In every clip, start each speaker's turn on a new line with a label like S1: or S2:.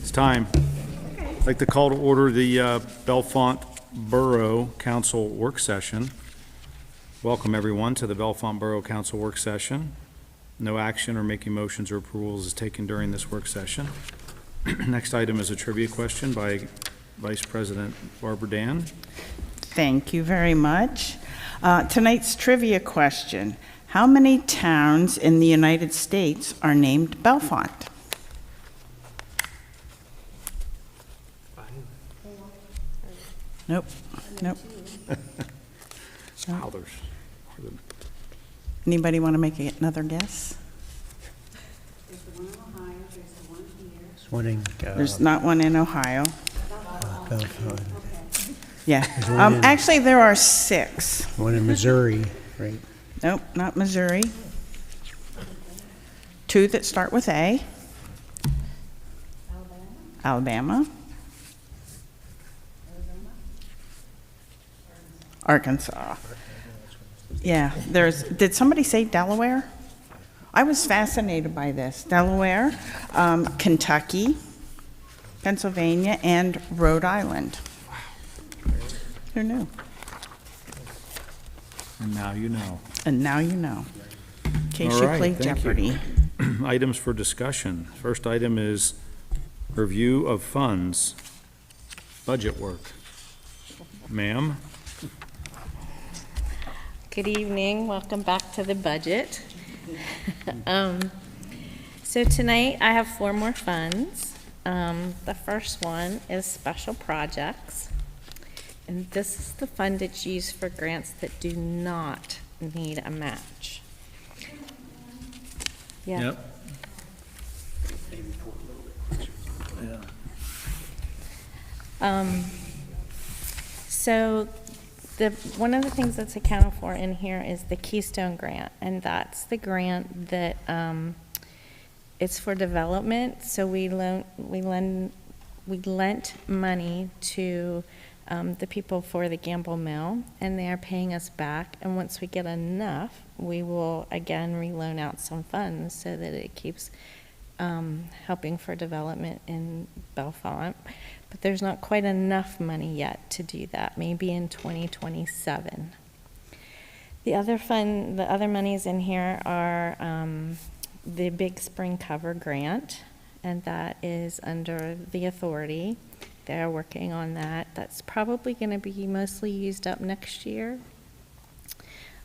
S1: It's time. I'd like to call to order the Bellefonte Borough Council Work Session. Welcome, everyone, to the Bellefonte Borough Council Work Session. No action or making motions or approvals is taken during this work session. Next item is a trivia question by Vice President Barbara Dan.
S2: Thank you very much. Tonight's trivia question: how many towns in the United States are named Bellefonte? Nope.
S1: Wow, there's
S2: Anybody want to make another guess?
S3: There's the one in Ohio, there's the one here.
S4: There's one in
S2: There's not one in Ohio.
S4: Bellefonte.
S2: Yeah.
S4: There's one in-
S2: Actually, there are 6.
S4: One in Missouri, right?
S2: Nope, not Missouri. 2 that start with A. Alabama. Arkansas. Yeah, did somebody say Delaware? I was fascinated by this. Delaware, Kentucky, Pennsylvania, and Rhode Island. Who knew?
S1: And now you know.
S2: And now you know. In case
S1: All
S2: you
S1: right,
S2: played
S1: thank you.
S2: Jeopardy.
S1: Items for discussion. First item is review of funds, budget work. Ma'am?
S5: Good evening. Welcome back to the budget. So tonight I have 4 more funds. The first one is special projects. And this is the fund that's used for grants that do not need a match. Yeah.
S1: Yep.
S5: So one of the things that's accounted for in here is the Keystone Grant, and that's the grant that it's for development. So we lent money to the people for the Gamble Mill, and they are paying us back. And once we get enough, we will again reloan out some funds so that it keeps helping for development in Bellefonte. But there's not quite enough money yet to do that, maybe in 2027. The other monies in here are the Big Spring Cover Grant, and that is under the authority. They're working on that. That's probably going to be mostly used up next year.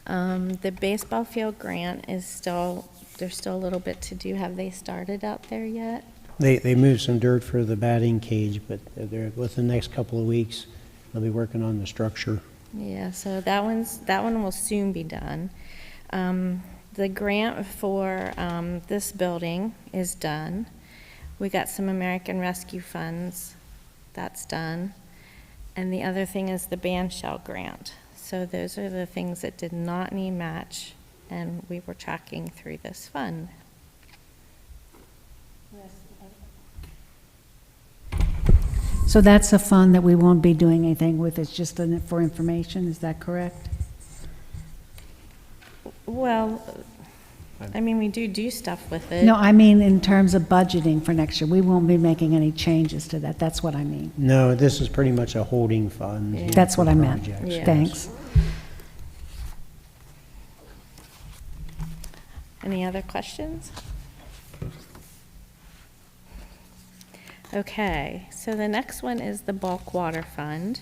S5: The baseball field grant is there's still a little bit to do. Have they started out there yet?
S4: They moved some dirt for the batting cage, but they're within the next couple of weeks, they'll be working on the structure.
S5: Yeah, so that one will soon be done. The grant for this building is done. We got some American Rescue funds. That's done. And the other thing is the band shell grant. So those are the things that did not need match, and we were tracking through this fund.
S3: So that's a fund that we won't be doing anything with, it's just for information, is that correct?
S5: Well, I mean, we do stuff with it.
S3: No, I mean in terms of budgeting for next year, we won't be making any changes to that, that's what I mean.
S4: No, this is pretty much a holding fund.
S5: Yeah.
S3: That's what
S4: for
S3: I meant.
S4: projects.
S5: Yeah.
S3: Thanks.
S5: Any other questions? Okay, so the next one is the bulk water fund.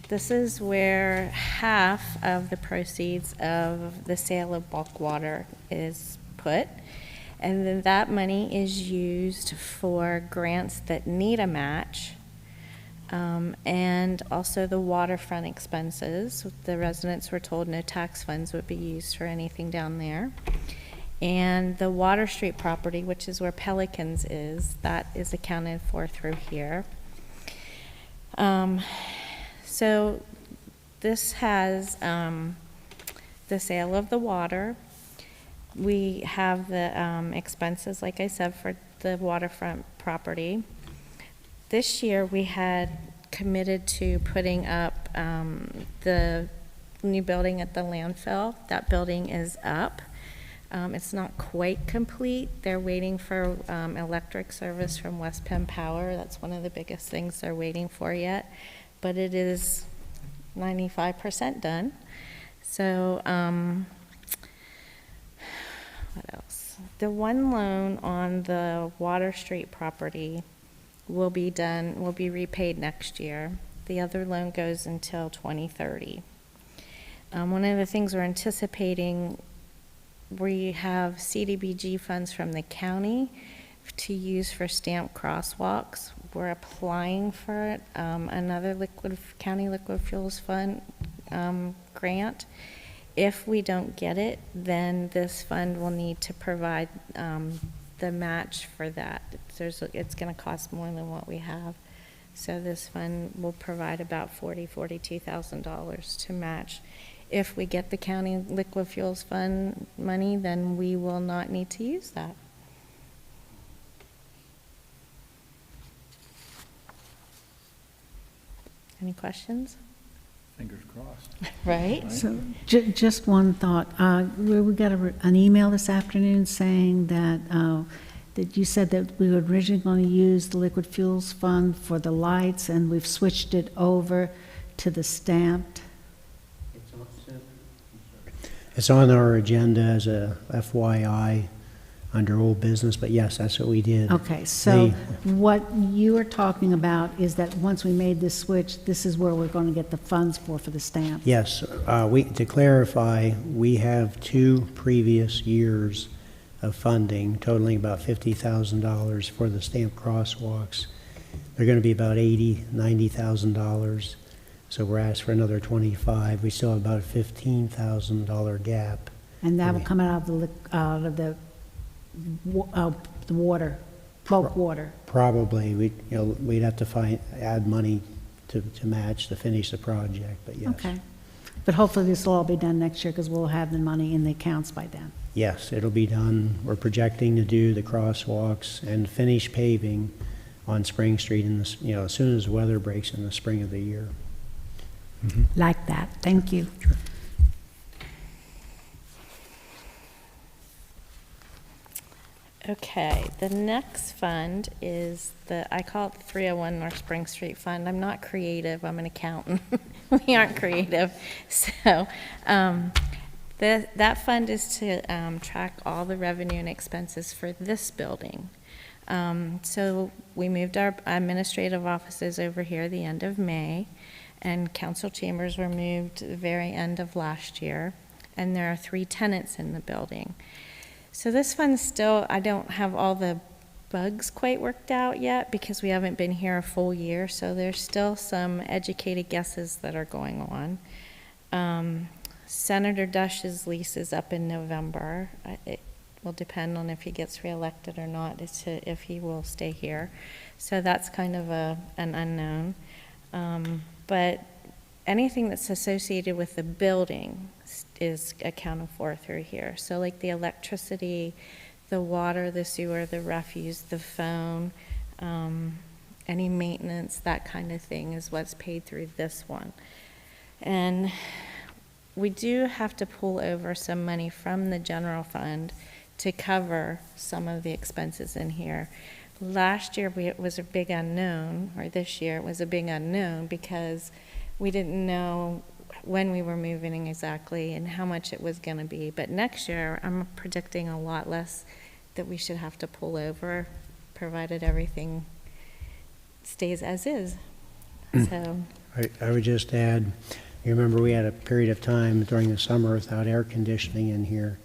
S5: This is where half of the proceeds of the sale of bulk water is put, and then that money is used for grants that need a match, and also the waterfront expenses. The residents were told no tax funds would be used for anything down there. And the Water Street property, which is where Pelicans is, that is accounted for through here. So this has the sale of the water. We have the expenses, like I said, for the waterfront property. This year we had committed to putting up the new building at the landfill. That building is up. It's not quite complete. They're waiting for electric service from West Penn Power. That's one of the biggest things they're waiting for yet. But it is 95% done. So, what else? The one loan on the Water Street property will be repaid next year. The other loan goes until 2030. One of the things we're anticipating, we have CDBG funds from the county to use for stamp crosswalks. We're applying for it, another county liquid fuels fund grant. If we don't get it, then this fund will need to provide the match for that. It's going to cost more than what we have. So this fund will provide about $42,000 to match. If we get the county liquid fuels fund money, then we will not need to use that. Any questions?
S1: Fingers crossed.
S5: Right?
S3: So, just one thought. We got an email this afternoon saying that that you said that we were originally going to use the liquid fuels fund for the lights, and we've switched it over to the stamped.
S4: It's on our agenda as a FYI under old business, but yes, that's what we did.
S3: Okay, so what you are talking about is that once we made this switch, this is where we're going to get the funds for the stamp.
S4: Yes, to clarify, we have 2 previous years of funding totaling about $50,000 for the stamp crosswalks. They're going to be about $90,000. So we're asked for another 25. We still have about a $15,000 gap.
S3: And that will come out of the water, bulk water.
S4: Probably, we'd have to add money to match to finish the project, but yes.
S3: Okay. But hopefully this will all be done next year because we'll have the money in the accounts by then.
S4: Yes, it'll be done. We're projecting to do the crosswalks and finish paving on Spring Street as soon as weather breaks in the spring of the year.
S3: Like that. Thank you.
S5: Okay, the next fund is I call it the 301 North Spring Street Fund. I'm not creative, I'm an accountant. We aren't creative. So that fund is to track all the revenue and expenses for this building. So we moved our administrative offices over here the end of May, and council chambers were moved the very end of last year, and there are 3 tenants in the building. So this fund still, I don't have all the bugs quite worked out yet because we haven't been here a full year, so there's still some educated guesses that are going on. Senator Dush's lease is up in November. It will depend on if he gets reelected or not as to if he will stay here. So that's kind of an unknown. But anything that's associated with the building is accounted for through here. So like the electricity, the water, the sewer, the refuse, the phone, any maintenance, that kind of thing is what's paid through this one. And we do have to pull over some money from the general fund to cover some of the expenses in here. Last year it was a big unknown, or this year it was a big unknown because we didn't know when we were moving exactly and how much it was going to be. But next year I'm predicting a lot less that we should have to pull over, provided everything stays as is. So
S4: I would just add, you remember we had a period of time during the summer without air conditioning in here.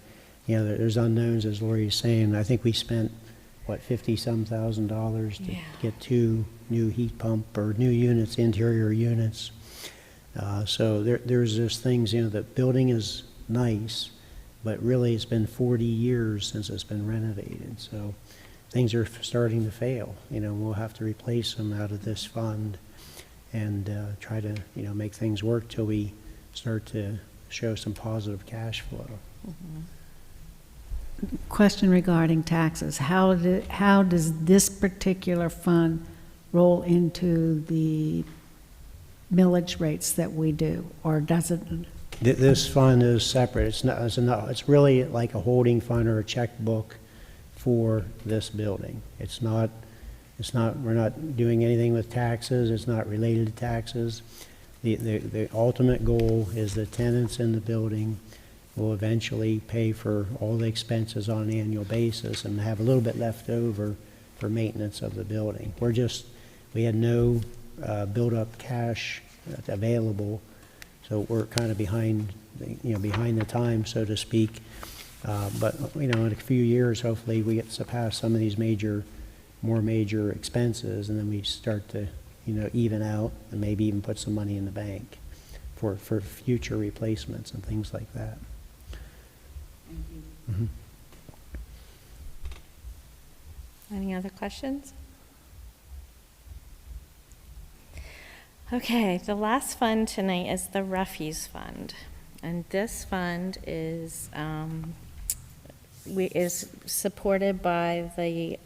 S4: There's unknowns, as Lori's saying. I think we spent, $50-some thousand to get 2 new heat pump or new units, interior units. So there's those things, the building is nice, but really it's been 40 years since it's been renovated. So things are starting to fail. We'll have to replace them out of this fund and try to, make things work till we start to show some positive cash flow.
S5: mm-hmm.
S3: Question regarding taxes. How does this particular fund roll into the millage rates that we do, or does it?
S4: This fund is separate. It's really like a holding fund or a checkbook for this building. We're not doing anything with taxes. It's not related to taxes. The ultimate goal is the tenants in the building will eventually pay for all the expenses on an annual basis and have a little bit left over for maintenance of the building. We had no build-up cash available, so we're kind of behind the times, so to speak. But in a few years, hopefully, we get to surpass some of these more major expenses, and then we start to, even out and maybe even put some money in the bank for future replacements and things like that. Mhm.
S5: Any other questions? Okay, the last fund tonight is the refuse fund. And this fund is supported by the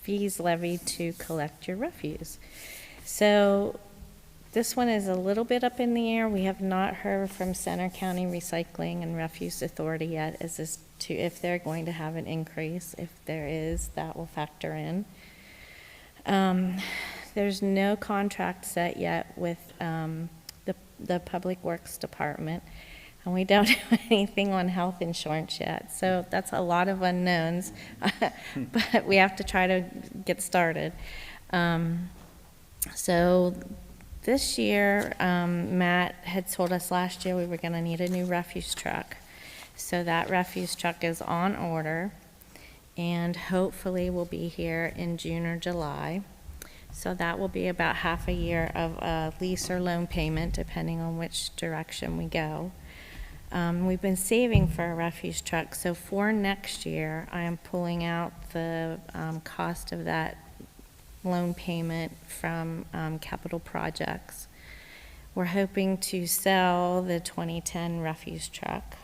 S5: fees levied to collect your refuse. So this one is a little bit up in the air. We have not heard from Center County Recycling and Refuse Authority yet as to if they're going to have an increase. If there is, that will factor in. There's no contract set yet with the Public Works Department, and we don't have anything on health insurance yet. So that's a lot of unknowns, but we have to try to get started. So this year, Matt had told us last year we were going to need a new refuse truck. So that refuse truck is on order, and hopefully will be here in June or July. So that will be about half a year of a lease or loan payment, depending on which direction we go. We've been saving for a refuse truck, so for next year, I am pulling out the cost of that loan payment from capital projects. We're hoping to sell the 2010 refuse truck.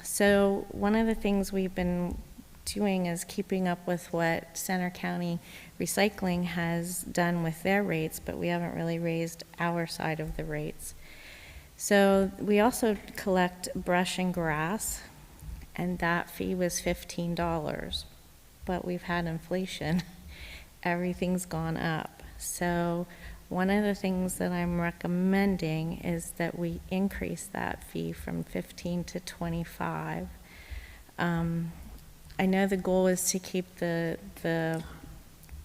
S5: So one of the things we've been doing is keeping up with what Center County Recycling has done with their rates, but we haven't really raised our side of the rates. So we also collect brush and grass, and that fee was $15, but we've had inflation. Everything's gone up. So one of the things that I'm recommending is that we increase that fee from 15 to 25. I know the goal is to keep the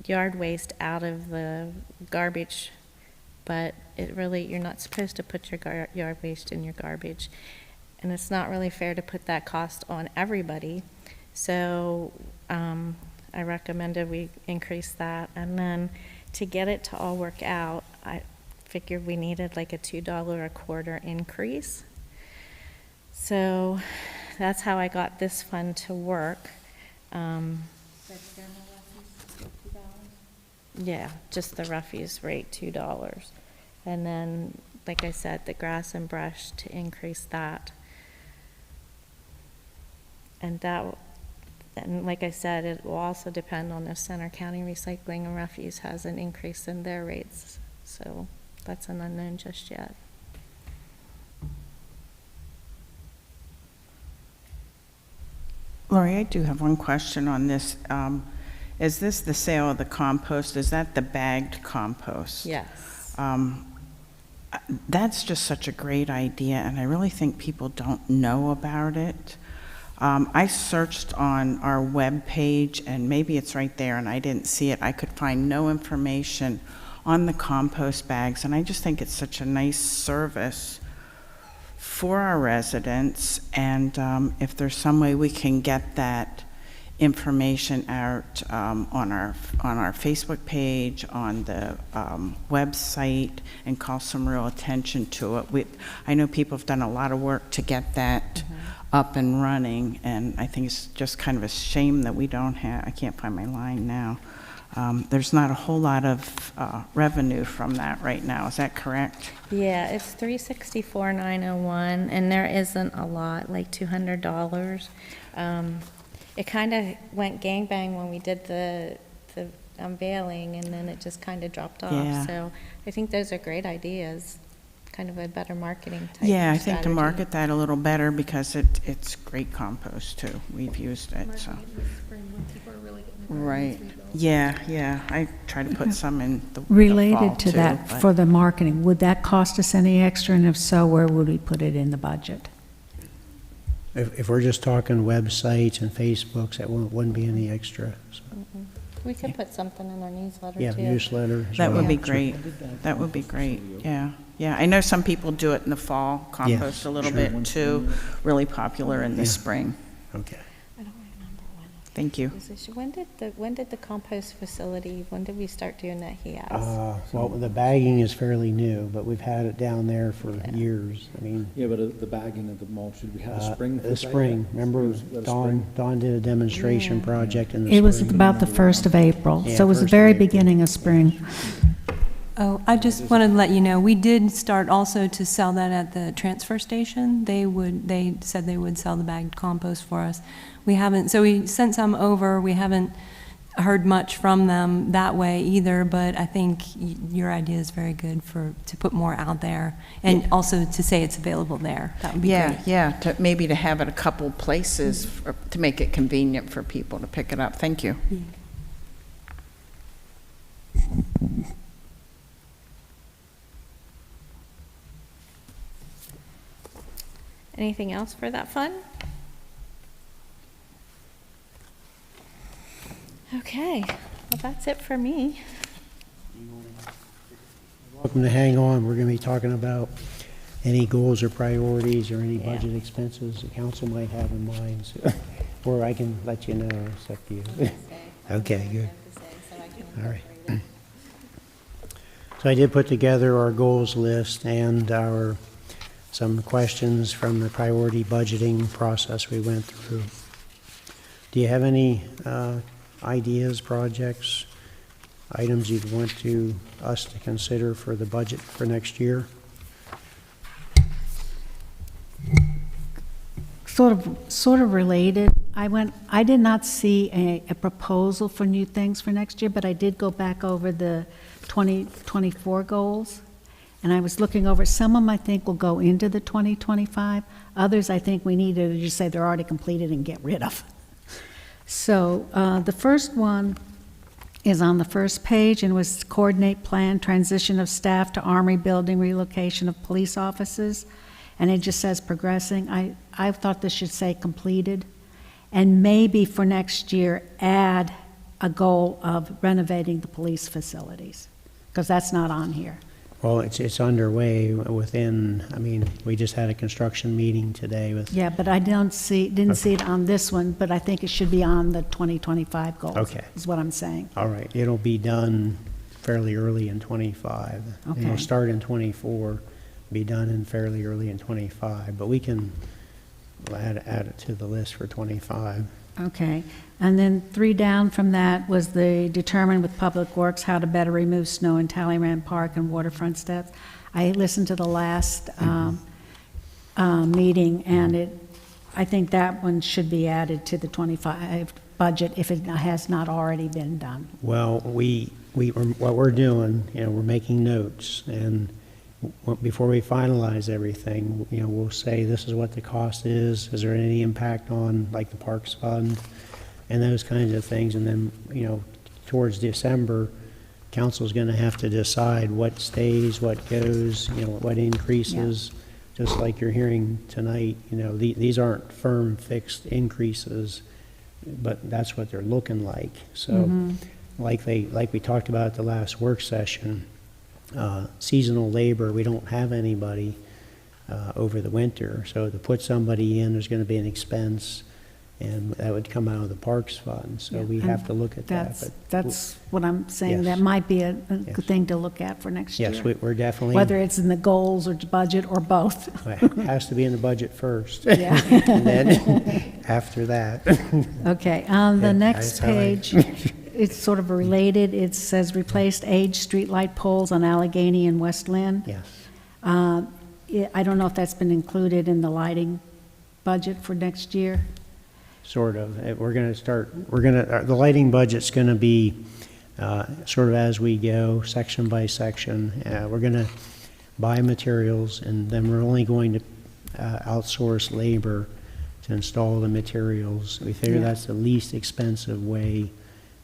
S5: yard waste out of the garbage, but you're not supposed to put your yard waste in your garbage. And it's not really fair to put that cost on everybody. So I recommended we increase that. And then to get it to all work out, I figured we needed like a $2 a quarter increase. So that's how I got this fund to work. Yeah, just the refuse rate, $2. And then, like I said, the grass and brush to increase that. And like I said, it will also depend on if Center County Recycling and Refuse has an increase in their rates. So that's an unknown just yet.
S2: Lori, I do have one question on this. Is this the sale of the compost? Is that the bagged compost?
S5: Yes.
S2: That's just such a great idea, and I really think people don't know about it. I searched on our web page, and maybe it's right there, and I didn't see it. I could find no information on the compost bags, and I just think it's such a nice service for our residents, and if there's some way we can get that information out on our Facebook page, on the website, and call some real attention to it. I know people have done a lot of work to get that up and running, and I think it's just kind of a shame that we don't have, I can't find my line now. There's not a whole lot of revenue from that right now. Is that correct?
S5: Yeah, it's $364,901, and there isn't a lot, like $200. It kind of went gangbang when we did the unveiling, and then it just kind of dropped
S2: Yeah.
S5: off. So I think those are great ideas, kind of a better marketing type
S2: Yeah, I think to
S5: strategy.
S2: market that a little better because it's great compost too. We've used it, so. Right. Yeah, I try to put some in the fall
S3: Related to
S2: too,
S3: that,
S2: but-
S3: for the marketing, would that cost us any extra? And if so, where would we put it in the budget?
S4: If we're just talking websites and Facebooks, that wouldn't be any extra. So,
S5: We could put something in our newsletter
S4: yeah,
S5: too.
S4: newsletter. as
S2: That would
S4: well.
S2: be great. That would be great, yeah. Yeah, I know some people do it in the fall, compost a little
S4: sure.
S2: bit too. Really popular in the spring.
S4: Okay.
S5: I don't remember when.
S2: Thank you.
S5: When did the compost facility, when did we start doing that, he asked?
S4: Well, the bagging is fairly new, but we've had it down there for years. I mean,
S6: Yeah, but the bagging of the mulch, should we have a spring?
S4: the spring, remember Dawn did a demonstration project in the spring.
S3: It was about the 1st of April,
S4: Yeah,
S3: so it was the
S4: 1st of
S3: very
S4: April.
S3: beginning of spring.
S7: Oh, I just wanted to let you know, we did start also to sell that at the transfer station. They said they would sell the bagged compost for us. We haven't, so we sent some over. We haven't heard much from them that way either, but I think your idea is very good to put more out there and also to say it's available there. That would be great.
S2: Yeah, maybe to have it a couple places to make it convenient for people to pick it up. Thank you.
S5: Anything else for that fund? Okay, well, that's it for me.
S4: Welcome to hang on. We're going to be talking about any goals or priorities or any budget expenses the council might have in mind. So- Or I can let you know, it's up to you. Okay, good. All right. So I did put together our goals list and some questions from the priority budgeting process we went through. Do you have any ideas, projects, items you'd want us to consider for the budget for next year?
S3: Sort of related. I did not see a proposal for new things for next year, but I did go back over the 2024 goals. And I was looking over, some of them I think will go into the 2025. Others I think we need to just say they're already completed and get rid of. So the first one is on the first page and was coordinate plan, transition of staff to Armory building, relocation of police offices. And it just says progressing. I thought this should say completed. And maybe for next year, add a goal of renovating the police facilities, because that's not on here.
S4: Well, it's underway within, I mean, we just had a construction meeting today with,
S3: Yeah, but I didn't see it on this one, but I think it should be on the 2025 goals.
S4: Okay.
S3: Is what I'm saying.
S4: all right, it'll be done fairly early in '25.
S3: Okay.
S4: It'll start in '24, be done in fairly early in '25, but we can add it to the list for '25.
S3: Okay. And then 3 down from that was the determine with Public Works how to better remove snow in Talleyrand Park and waterfront steps. I listened to the last meeting, and I think that one should be added to the '25 budget if it has not already been done.
S4: Well, what we're doing, we're making notes, and before we finalize everything, we'll say this is what the cost is there any impact on, like, the Parks Fund, and those kinds of things, and then, towards December, council's gonna have to decide what stays, what goes, what increases, just like you're hearing tonight, these aren't firm, fixed increases, but that's what they're looking like, so, like we talked about at the last work session, seasonal labor, we don't have anybody over the winter. So to put somebody in, there's going to be an expense, and that would come out of the Parks Fund. So
S3: Yeah,
S4: we
S3: and
S4: have to look at that. But
S3: That's what I'm saying.
S4: Yes.
S3: That might be a
S4: Yes.
S3: good thing to look at for next year.
S4: yes, we're definitely,
S3: Whether it's in the goals or budget or both.
S4: it has to be in the budget first.
S3: Yeah.
S4: And then after that,
S3: Okay, on the
S4: Yeah,
S3: next
S4: that's how I-
S3: page, it's sort of related. It says replaced aged streetlight poles on Allegheny and West Lynn.
S4: yes.
S3: I don't know if that's been included in the lighting budget for next year.
S4: Sort of. We're going to start, the lighting budget's going to be sort of as we go, section by section. We're going to buy materials, and then we're only going to outsource labor to install the materials. We figure
S3: Yeah.
S4: that's the least expensive way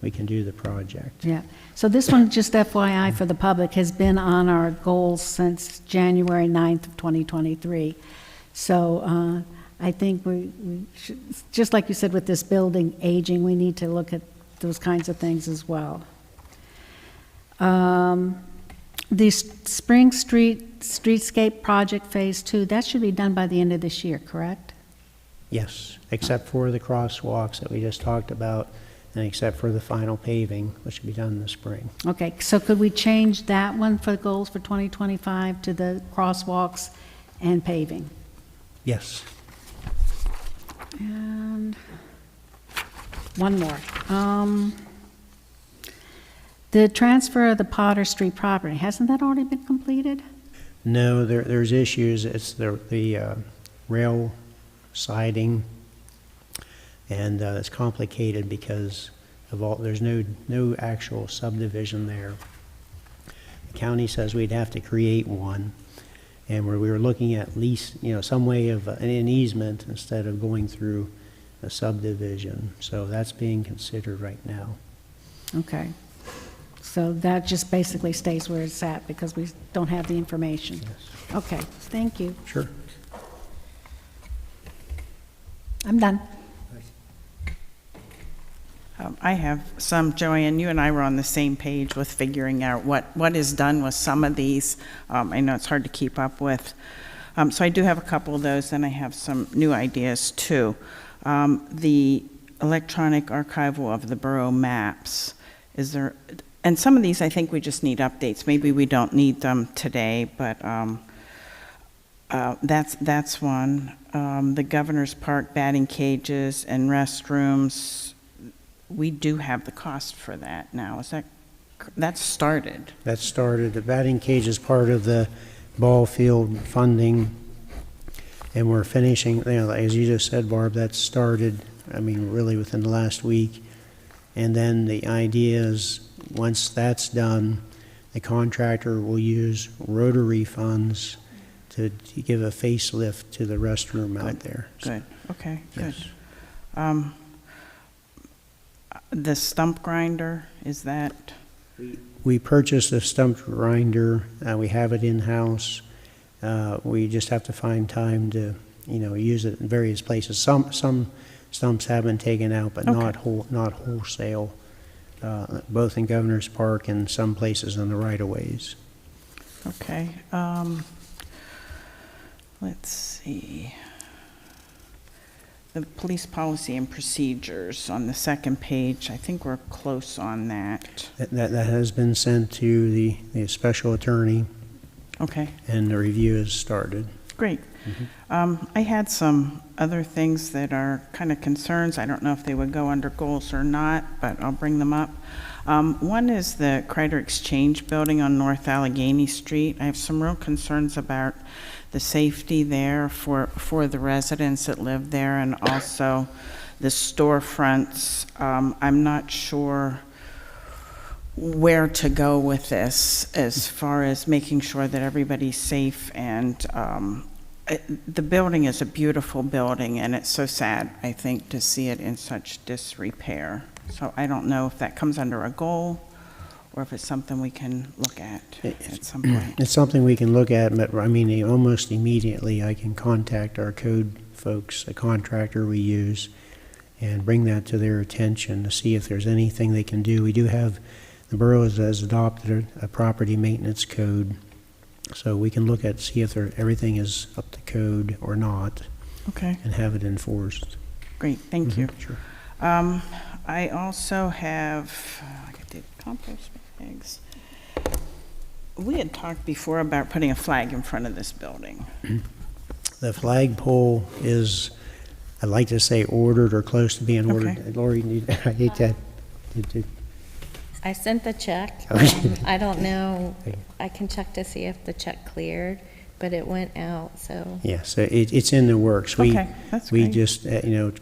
S4: we can do the project.
S3: Yeah. So this one, just FYI for the public, has been on our goals since January 9th of 2023. So I think we should, just like you said with this building aging, we need to look at those kinds of things as well. The Spring Street Streetscape Project Phase 2, that should be done by the end of this year, correct?
S4: Yes, except for the crosswalks that we just talked about, and except for the final paving, which will be done in the spring.
S3: Okay, so could we change that one for goals for 2025 to the crosswalks and paving?
S4: Yes.
S3: And one more. The transfer of the Potter Street property, hasn't that already been completed?
S4: No, there's issues. It's the rail siding, and it's complicated because of there's no actual subdivision there. The county says we'd have to create one, and we were looking at least, some way of an easement instead of going through a subdivision. So that's being considered right now.
S3: Okay. So that just basically stays where it's at because we don't have the information.
S4: Yes.
S3: Okay, thank you.
S4: Sure.
S3: I'm done.
S2: I have some, Joanne, you and I were on the same page with figuring out what is done with some of these. I know it's hard to keep up with. So I do have a couple of those, and I have some new ideas too. The electronic archival of the borough maps, and some of these I think we just need updates. Maybe we don't need them today, but that's one. The Governor's Park batting cages and restrooms, we do have the cost for that now. That's started?
S4: That started. The batting cage is part of the ball field funding, and we're finishing, as you just said, Barb, that started, really within the last week. And then the idea is, once that's done, the contractor will use Rotary funds to give a facelift to the restroom out there.
S2: Good, okay, good.
S4: Yes.
S2: The stump grinder, is that?
S4: We purchased a stump grinder. We have it in-house. We just have to find time to, use it in various places. Some stumps have been taken out, but
S2: Okay.
S4: not wholesale, both in Governor's Park and some places in the right-of-ways.
S2: Okay, let's see. The police policy and procedures on the second page, I think we're close on that.
S4: That has been sent to the special attorney,
S2: Okay,
S4: and the review has started.
S2: great. I had some other things that are kind of concerns. I don't know if they would go under goals or not, but I'll bring them up. One is the Kreider Exchange Building on North Allegheny Street. I have some real concerns about the safety there for the residents that live there, and also the storefronts. I'm not sure where to go with this as far as making sure that everybody's safe, and the building is a beautiful building, and it's so sad, I think, to see it in such disrepair. So I don't know if that comes under a goal or if it's something we can look at some point.
S4: It's something we can look at, but almost immediately I can contact our code folks, the contractor we use, and bring that to their attention to see if there's anything they can do. We do have, the borough has adopted a property maintenance code, so we can look at, see if everything is up to code or not,
S2: Okay,
S4: and have it enforced.
S2: great, thank you.
S4: Sure.
S2: I also have, I did compost bags. We had talked before about putting a flag in front of this building.
S4: The flagpole is, I'd like to say ordered or close to being ordered.
S2: Okay.
S4: Lori, I hate that.
S5: I sent the check.
S4: Okay.
S5: I don't know,
S4: Okay.
S5: I can check to see if the check cleared, but it went out, so.
S4: Yeah, so it's in the works.
S2: Okay, that's
S4: We
S2: great.
S4: just,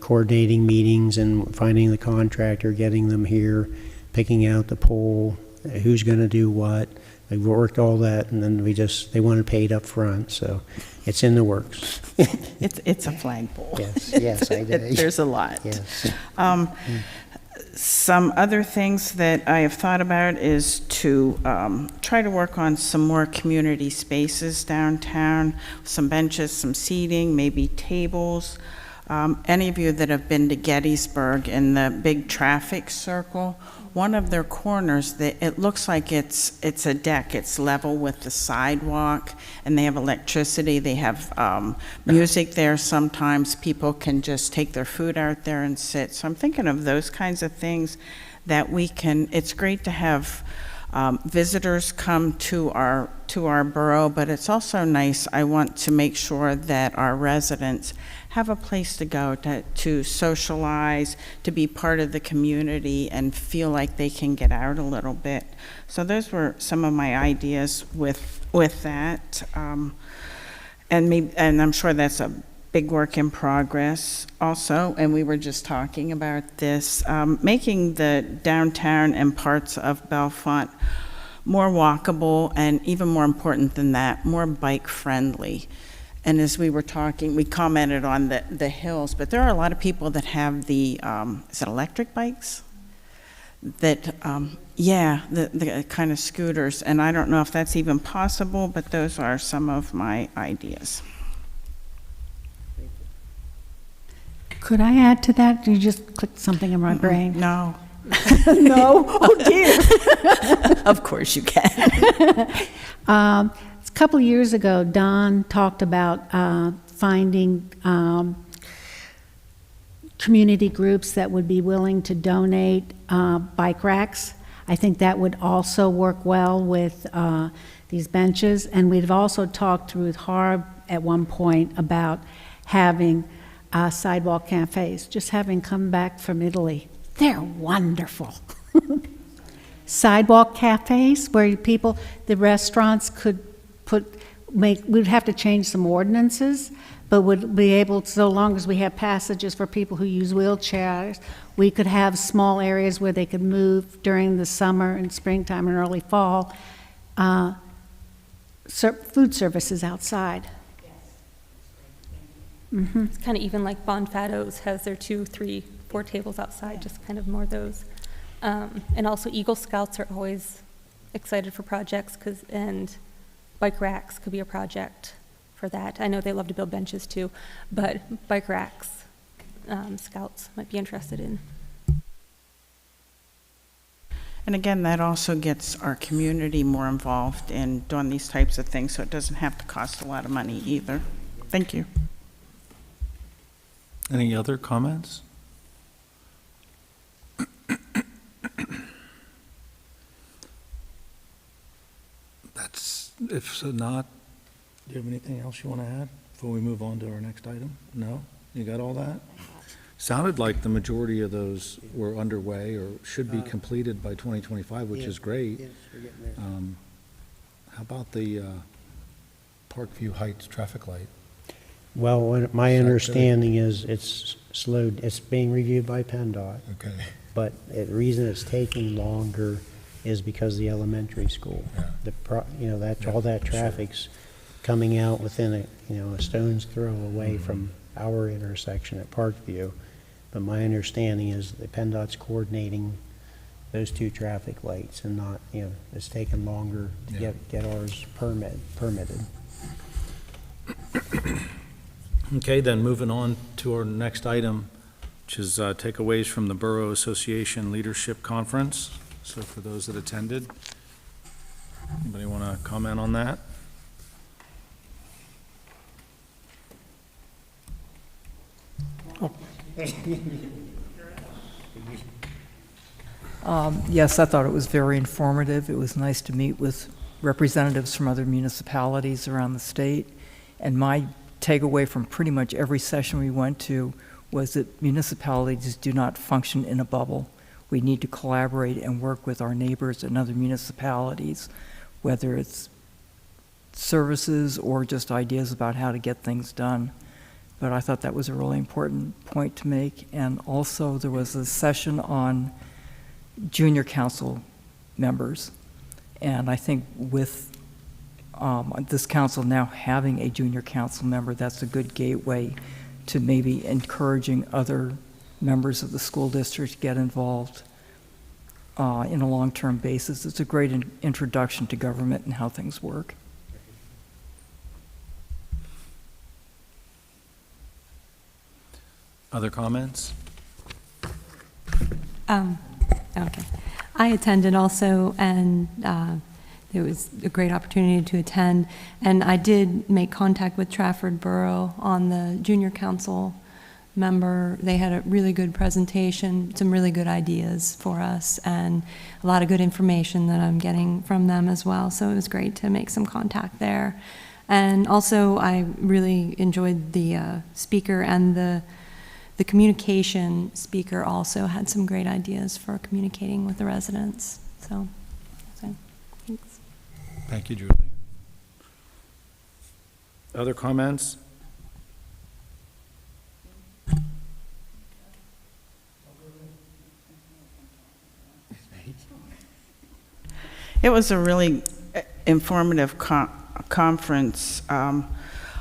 S4: coordinating meetings and finding the contractor, getting them here, picking out the pole, who's going to do what. They worked all that, and then they want it paid up front, so it's in the works.
S2: It's a flagpole.
S4: Yes, I did.
S2: There's a lot.
S4: Yes.
S2: Some other things that I have thought about is to try to work on some more community spaces downtown, some benches, some seating, maybe tables. Any of you that have been to Gettysburg in the big traffic circle, one of their corners, it looks like it's a deck. It's level with the sidewalk, and they have electricity. They have music there. Sometimes people can just take their food out there and sit. So I'm thinking of those kinds of things that we can. It's great to have visitors come to our borough, but it's also nice. I want to make sure that our residents have a place to go to socialize, to be part of the community, and feel like they can get out a little bit. So those were some of my ideas with that, and I'm sure that's a big work in progress also. And we were just talking about this, making the downtown and parts of Bellefonte more walkable, and even more important than that, more bike friendly. And as we were talking, we commented on the hills, but there are a lot of people that have the, is it electric bikes? That, the kind of scooters. And I don't know if that's even possible, but those are some of my ideas.
S3: Could I add to that? You just clicked something in my brain.
S2: No.
S3: No? Oh, dear.
S2: Of course you can.
S3: A couple of years ago, Don talked about finding community groups that would be willing to donate bike racks. I think that would also work well with these benches. And we've also talked to Ruth Harb at one point about having sidewalk cafes, just having come back from Italy. They're wonderful. Sidewalk cafes where people, the restaurants could we'd have to change some ordinances, but would be able, so long as we have passages for people who use wheelchairs, we could have small areas where they could move during the summer and springtime and early fall, food services outside. Mm-hmm.
S8: It's kind of even like Bonfado's has their 2, 3, 4 tables outside, just kind of more of those. And also Eagle Scouts are always excited for projects, and bike racks could be a project for that. I know they love to build benches too, but bike racks, Scouts might be interested in.
S2: And again, that also gets our community more involved in doing these types of things, so it doesn't have to cost a lot of money either. Thank you.
S1: Any other comments? If so not, do you have anything else you want to add before we move on to our next item? No? You got all that? Sounded like the majority of those were underway or should be completed by 2025, which is great.
S4: Yes, we're getting there.
S1: How about the Parkview Heights traffic light?
S4: Well, my understanding is it's being reviewed by PennDOT,
S1: Okay.
S4: but the reason it's taking longer is because of the elementary school.
S1: Yeah.
S4: All that traffic's coming out within a stone's throw away from our intersection at Parkview. But my understanding is that PennDOT's coordinating those 2 traffic lights and not, it's taking longer to get ours permitted.
S1: Okay, then moving on to our next item, which is takeaways from the Borough Association Leadership Conference. So for those that attended, anybody want to comment on that?
S9: Yes, I thought it was very informative. It was nice to meet with representatives from other municipalities around the state. And my takeaway from pretty much every session we went to was that municipalities do not function in a bubble. We need to collaborate and work with our neighbors and other municipalities, whether it's services or just ideas about how to get things done. But I thought that was a really important point to make. And also there was a session on junior council members. And I think with this council now having a junior council member, that's a good gateway to maybe encouraging other members of the school district to get involved in a long-term basis. It's a great introduction to government and how things work.
S1: Other comments?
S7: Okay. I attended also, and it was a great opportunity to attend. And I did make contact with Trafford Borough on the junior council member. They had a really good presentation, some really good ideas for us, and a lot of good information that I'm getting from them as well. So it was great to make some contact there. And also, I really enjoyed the speaker, and the communication speaker also had some great ideas for communicating with the residents. So thanks.
S1: Thank you, Julie. Other comments?
S2: It was a really informative conference.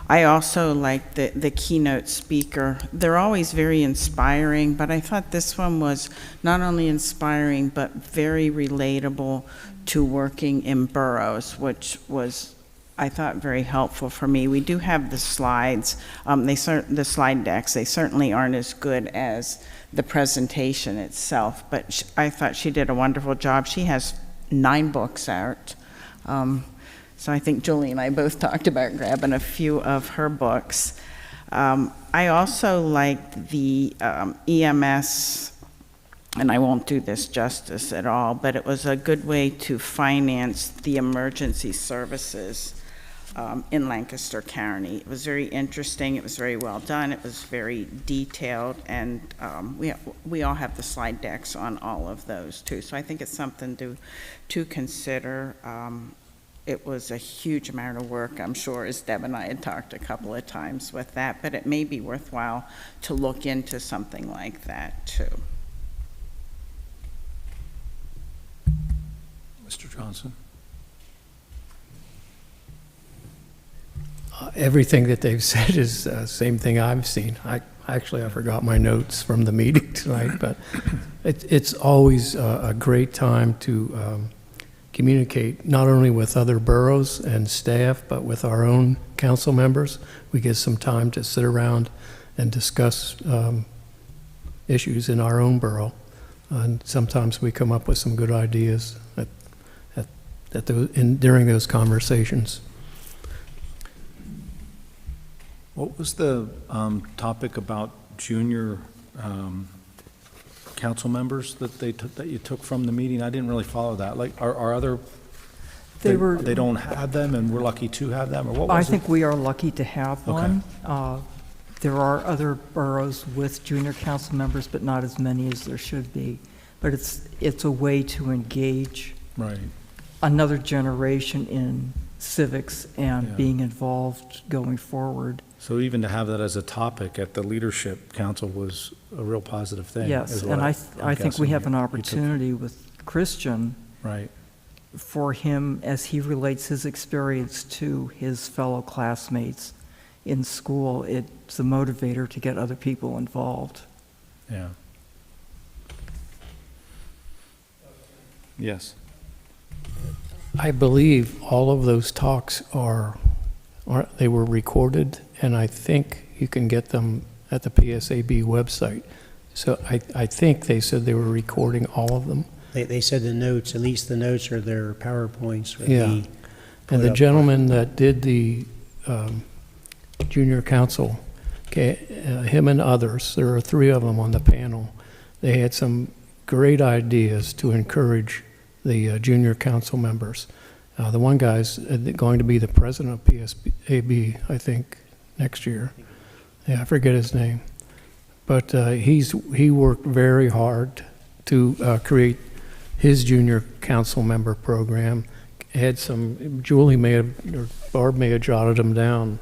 S2: I also liked the keynote speaker. They're always very inspiring, but I thought this one was not only inspiring, but very relatable to working in boroughs, which was, I thought, very helpful for me. We do have the slides, the slide decks. They certainly aren't as good as the presentation itself, but I thought she did a wonderful job. She has 9 books out. So I think Julie and I both talked about grabbing a few of her books. I also liked the EMS, and I won't do this justice at all, but it was a good way to finance the emergency services in Lancaster County. It was very interesting. It was very well done. It was very detailed, and we all have the slide decks on all of those too. So I think it's something to consider. It was a huge amount of work, I'm sure, as Deb and I had talked a couple of times with that, but it may be worthwhile to look into something like that too.
S1: Mr. Johnson?
S10: Everything that they've said is the same thing I've seen. I forgot my notes from the meeting tonight, but it's always a great time to communicate not only with other boroughs and staff, but with our own council members. We get some time to sit around and discuss issues in our own borough. And sometimes we come up with some good ideas during those conversations.
S1: What was the topic about junior council members that you took from the meeting? I didn't really follow that. Like, are other, they don't have them and we're lucky to have them, or what was
S9: I
S1: it?
S9: think we are lucky to have
S1: Okay.
S9: one. There are other boroughs with junior council members, but not as many as there should be. But it's a way to engage
S1: Right.
S9: another generation in civics and
S1: Yeah.
S9: being involved going forward.
S1: So even to have that as a topic at the leadership council was a real positive thing.
S9: Yes,
S1: is what
S9: and
S1: I'm
S9: I think we
S1: guessing
S9: have an
S1: you took.
S9: opportunity with Christian
S1: Right.
S9: for him as he relates his experience to his fellow classmates in school. It's a motivator to get other people involved.
S1: Yeah. Yes.
S10: I believe all of those talks they were recorded, and I think you can get them at the PSAB website. So I think they said they were recording all of them.
S4: They said the notes, at least the notes or their PowerPoints would
S10: Yeah.
S4: be
S10: And the gentleman that did the junior council, him and others, there are 3 of them on the panel, they had some great ideas to encourage the junior council members. The one guy's going to be the president of PSAB, I think, next year. Yeah, I forget his name. But he worked very hard to create his junior council member program. Had some, Julie may have, or Barb may have jotted them down.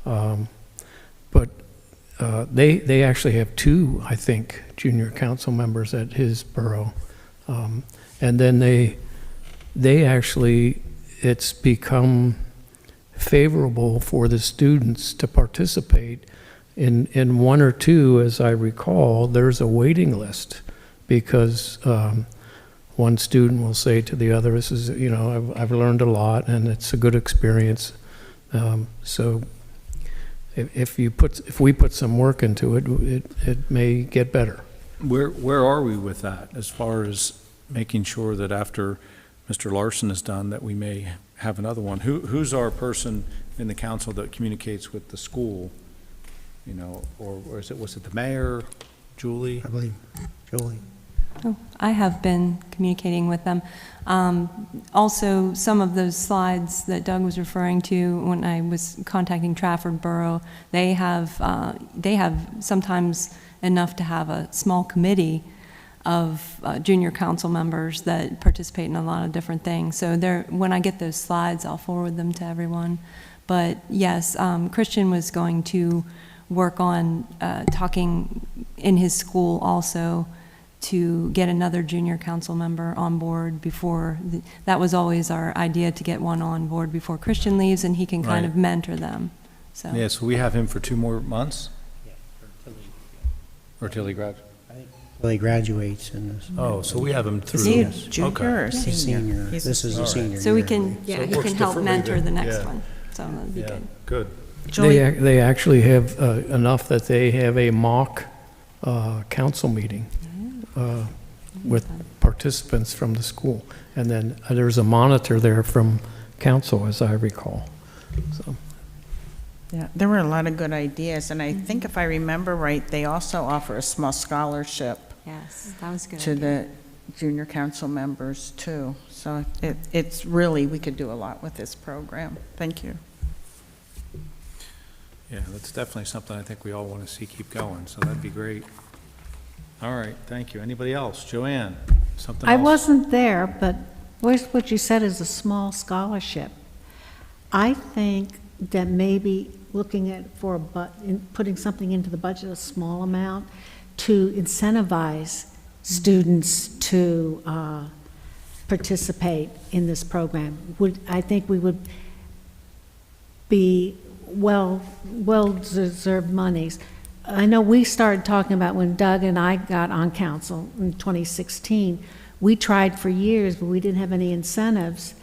S10: But they actually have 2, I think, junior council members at his borough. And then they actually, it's become favorable for the students to participate. In one or two, as I recall, there's a waiting list because one student will say to the other, "This is, I've learned a lot and it's a good experience." So if we put some work into it, it may get better.
S1: Where are we with that, as far as making sure that after Mr. Larson is done, that we may have another one? Who's our person in the council that communicates with the school? Or was it the mayor, Julie?
S4: I believe, Julie.
S7: Oh, I have been communicating with them. Also, some of those slides that Doug was referring to when I was contacting Trafford Borough, they have sometimes enough to have a small committee of junior council members that participate in a lot of different things. So when I get those slides, I'll forward them to everyone. But yes, Christian was going to work on talking in his school also to get another junior council member on board before, that was always our idea, to get one on board before Christian leaves, and he can kind of mentor them, so.
S1: Yeah, so we have him for 2 more months? Or till he graduates?
S4: Well, he graduates in this.
S1: Oh, so we have him through.
S2: Is he a
S1: Okay.
S2: junior or
S4: He's
S2: senior?
S4: This is a senior
S7: So we
S4: year.
S7: can,
S1: So it
S7: he
S1: works
S7: can help
S1: differently
S7: mentor
S1: then.
S7: the next
S1: Yeah.
S7: one, so that'd be
S1: Yeah,
S7: good.
S1: good.
S2: Julie,
S10: They actually have enough that they have a mock council meeting with participants from the school. And then there's a monitor there from council, as I recall. So,
S2: yeah, there were a lot of good ideas, and I think if I remember right, they also offer a small scholarship
S7: Yes, that was good.
S2: to the junior council members too. So it's really, we could do a lot with this program. Thank you.
S1: Yeah, that's definitely something I think we all want to see keep going, so that'd be great. All right, thank you. Anybody else? Joanne, something
S3: I
S1: else?
S3: wasn't there, but what you said is a small scholarship. I think that maybe looking at putting something into the budget, a small amount, to incentivize students to participate in this program, I think we would be well-deserved monies. I know we started talking about when Doug and I got on council in 2016, we tried for years, but we didn't have any incentives.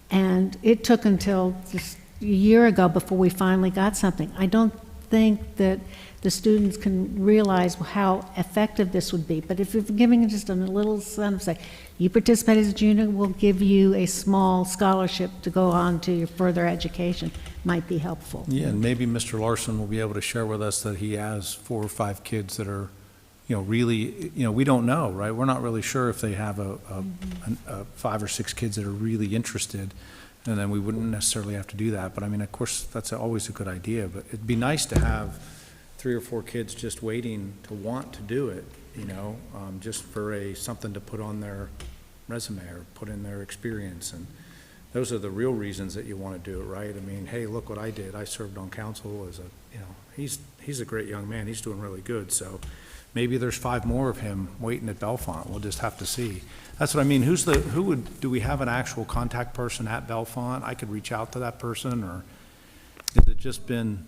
S3: And it took until just a year ago before we finally got something. I don't think that the students can realize how effective this would be. But if you're giving just a little incentive, say, you participate as a junior, we'll give you a small scholarship to go on to your further education, might be helpful.
S1: Yeah, and maybe Mr. Larson will be able to share with us that he has 4 or 5 kids that are, really, we don't know, right? We're not really sure if they have a 5 or 6 kids that are really interested, and then we wouldn't necessarily have to do that. But I mean, of course, that's always a good idea, but it'd be nice to have 3 or 4 kids just waiting to want to do it, just for something to put on their resume or put in their experience. And those are the real reasons that you want to do it, right? I mean, hey, look what I did. I served on council as he's a great young man. He's doing really good. So maybe there's 5 more of him waiting at Bellefonte. We'll just have to see. That's what I mean. Do we have an actual contact person at Bellefonte? I could reach out to that person, or has it just been?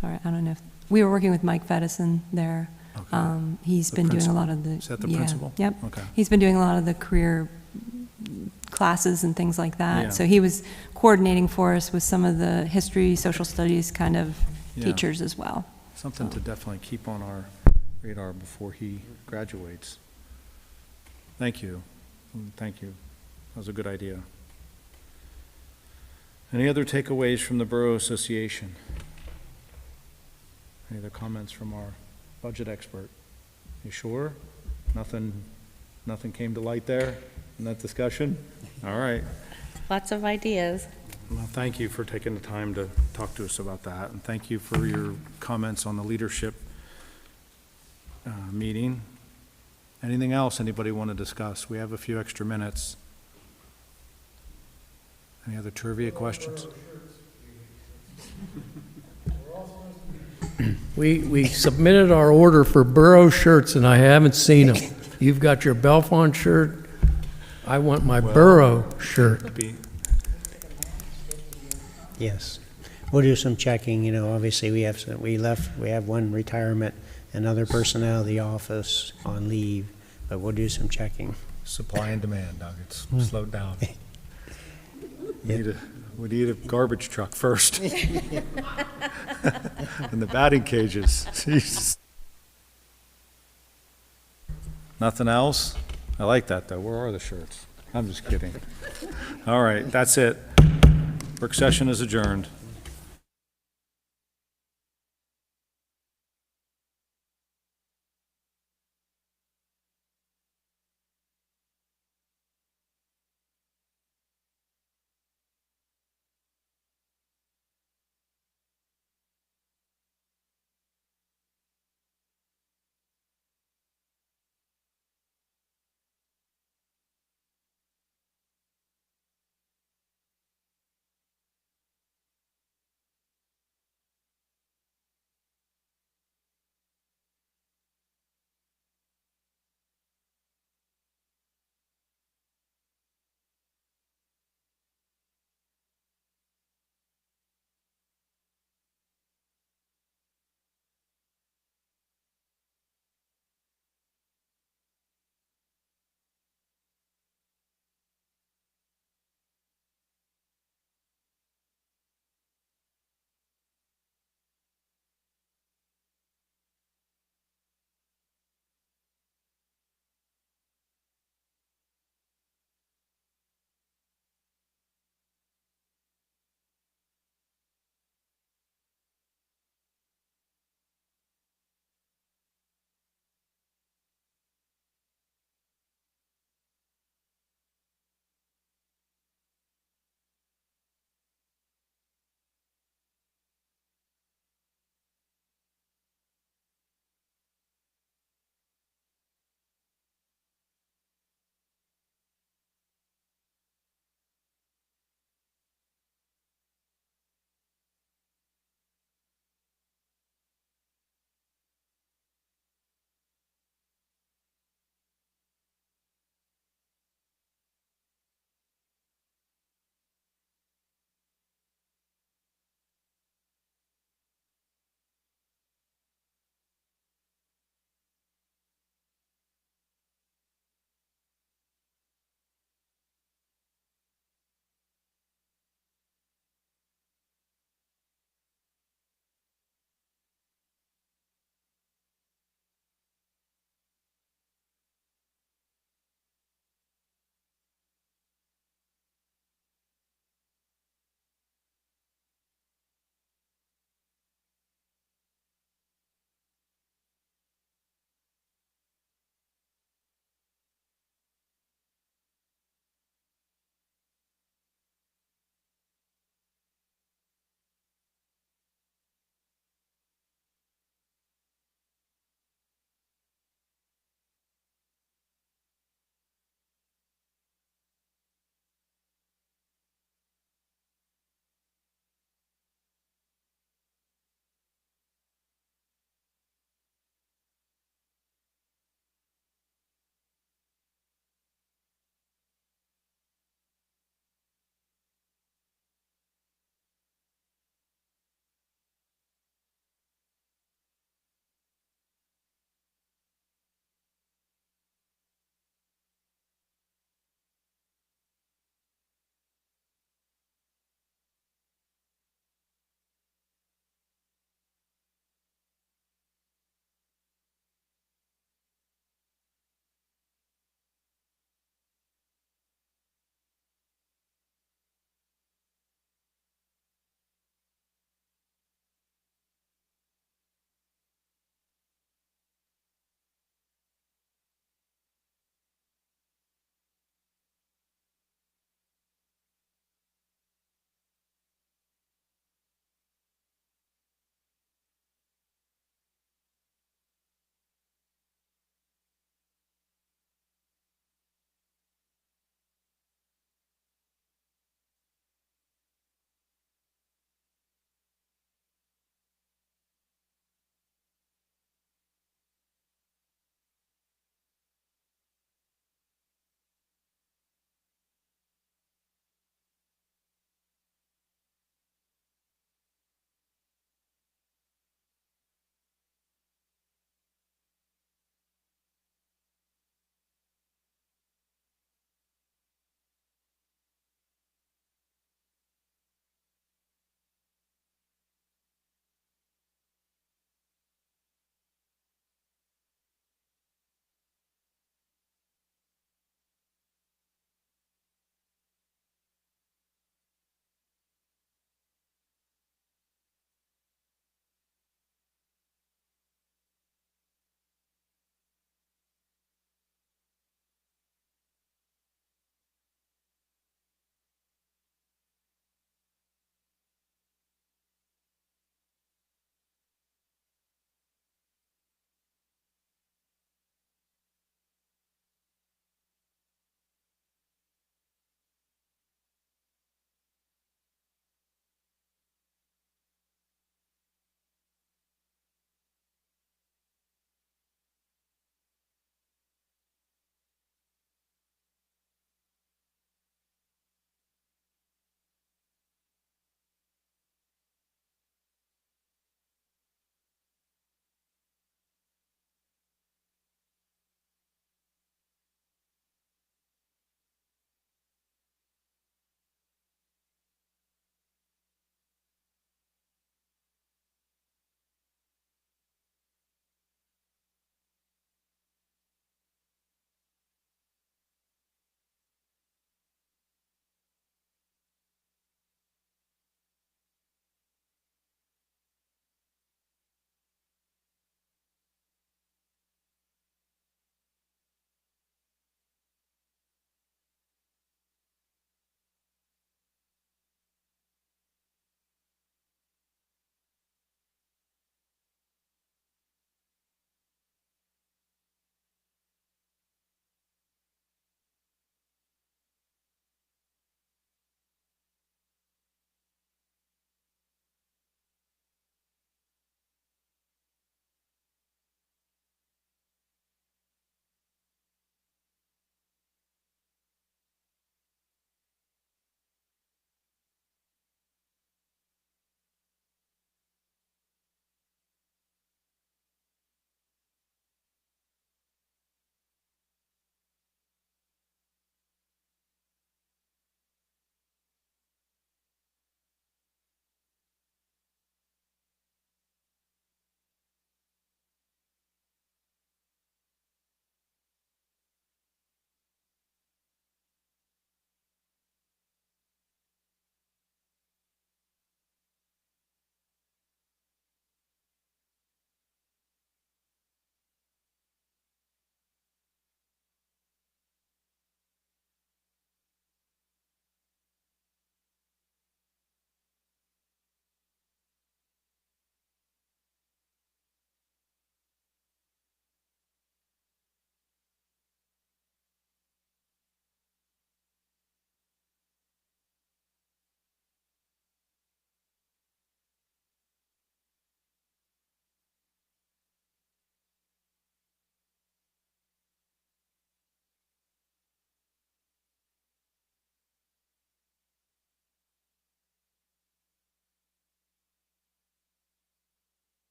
S7: Sorry, I don't know if, we were working with Mike Feddison there.
S1: Okay.
S7: He's
S1: The
S7: been doing a
S1: principal.
S7: lot of the.
S1: Is that the
S7: yeah,
S1: principal?
S7: Yep.
S1: Okay.
S7: He's been doing a lot of the career classes and things like that.
S1: Yeah.
S7: So he was coordinating for us with some of the history, social studies kind of
S1: Yeah.
S7: teachers as well.
S1: Something to definitely keep on our radar before he graduates. Thank you. Thank you. That was a good idea. Any other takeaways from the Borough Association? Any other comments from our budget expert? You sure? Nothing came to light there in that discussion? All right.
S5: Lots of ideas.
S1: Well, thank you for taking the time to talk to us about that, and thank you for your comments on the leadership meeting. Anything else anybody want to discuss? We have a few extra minutes. Any other trivia questions?
S10: we submitted our order for borough shirts, and I haven't seen them. You've got your Bellefonte shirt. I want my Borough shirt.
S4: Yes. We'll do some checking, you know, obviously we have one retirement, another person out of the office on leave, but we'll do some checking.
S1: Supply and demand, Doug, it's slowed down. We need a garbage truck first. And the batting cages. Jeez. Nothing else? I like that, though. Where are the shirts? I'm just kidding. All right, that's it. Work session is adjourned.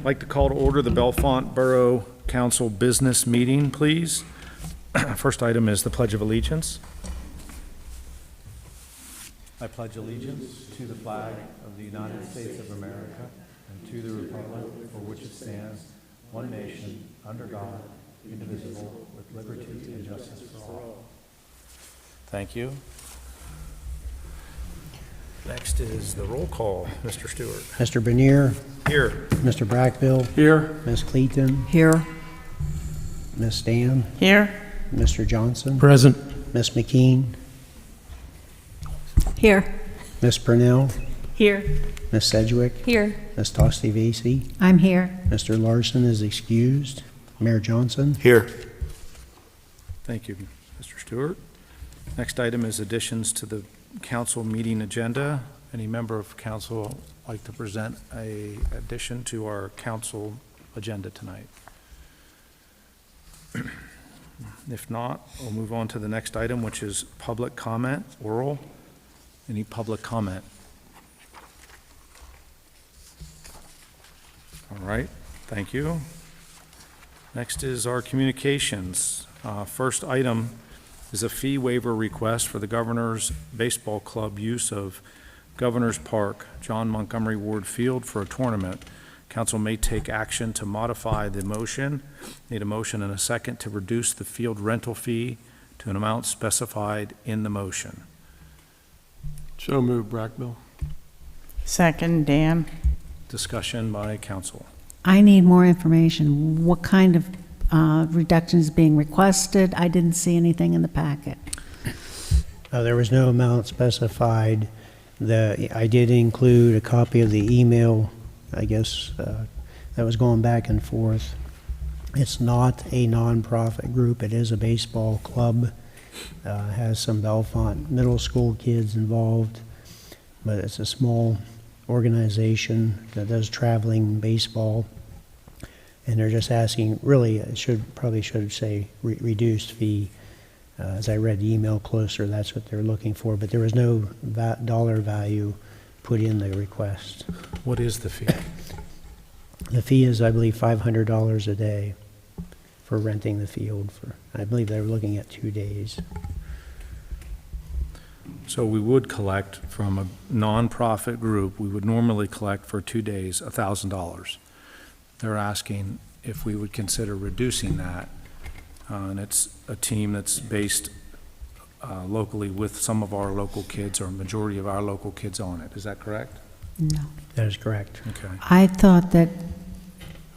S1: I'd like to call to order the Bellefonte Borough Council Business Meeting, please. First item is the Pledge of Allegiance. I pledge allegiance to the flag of the United States of America and to the republic for which it stands, one nation, under God, indivisible, with liberty and justice for all. Thank you. Next is the roll call. Mr. Stewart.
S4: Mr. Bernier,
S1: Here.
S4: Mr. Brackbill,
S1: Here.
S4: Ms. Cleaton,
S9: Here.
S4: Ms. Stan,
S2: Here?
S4: Mr. Johnson,
S10: Present.
S4: Ms. McKean,
S8: Here.
S4: Ms. Purnell,
S8: Here.
S4: Ms. Sedgwick,
S8: Here.
S4: Ms. Tosti Vasey,
S3: I'm here.
S4: Mr. Larson is excused, Mayor Johnson.
S1: Here. Thank you, Mr. Stewart. Next item is additions to the council meeting agenda. Any member of council like to present a addition to our council agenda tonight? If not, we'll move on to the next item, which is public comment, oral. Any public comment? All right, thank you. Next is our communications. First item is a fee waiver request for the Governor's Baseball Club use of Governor's Park, John Montgomery Ward Field for a tournament. Council may take action to modify the motion. Need a motion and a second to reduce the field rental fee to an amount specified in the motion.
S10: So moved, Brackbill.
S2: Second, Dan?
S1: Discussion by council.
S3: I need more information. What kind of reduction is being requested? I didn't see anything in the packet.
S4: There was no amount specified. I did include a copy of the email, I guess, that was going back and forth. It's not a nonprofit group. It is a baseball club. Has some Bellefonte middle school kids involved, but it's a small organization that does traveling baseball. And they're just asking, really, it probably should say reduced fee. As I read the email closer, that's what they're looking for, but there was no dollar value put in the request.
S1: What is the fee?
S4: The fee is, I believe, $500 a day for renting the field for, I believe they were looking at 2 days.
S1: So we would collect from a nonprofit group, we would normally collect for 2 days $1,000. They're asking if we would consider reducing that. And it's a team that's based locally with some of our local kids or a majority of our local kids on it. Is that correct?
S3: No.
S4: That is correct.
S1: Okay.
S3: I thought that,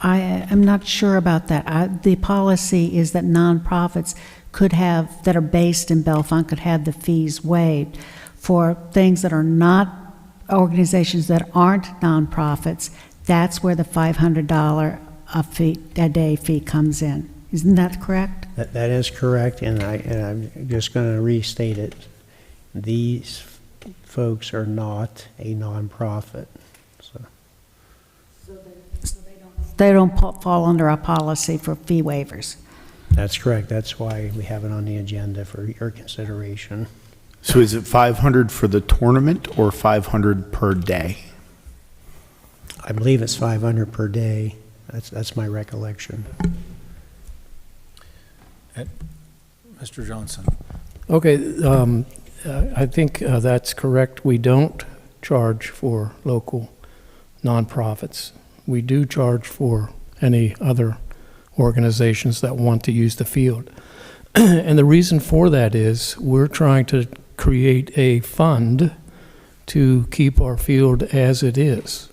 S3: I'm not sure about that. The policy is that nonprofits could have, that are based in Bellefonte, could have the fees waived. For things that are not organizations that aren't nonprofits, that's where the $500 a day fee comes in. Isn't that correct?
S4: That is correct, and I'm just going to restate it. These folks are not a nonprofit. So
S3: They don't fall under our policy for fee waivers.
S4: that's correct. That's why we have it on the agenda for your consideration.
S11: So is it 500 for the tournament or 500 per day?
S4: I believe it's 500 per day. That's my recollection.
S1: Mr. Johnson.
S10: Okay, I think that's correct. We don't charge for local nonprofits. We do charge for any other organizations that want to use the field. And the reason for that is we're trying to create a fund to keep our field as it is.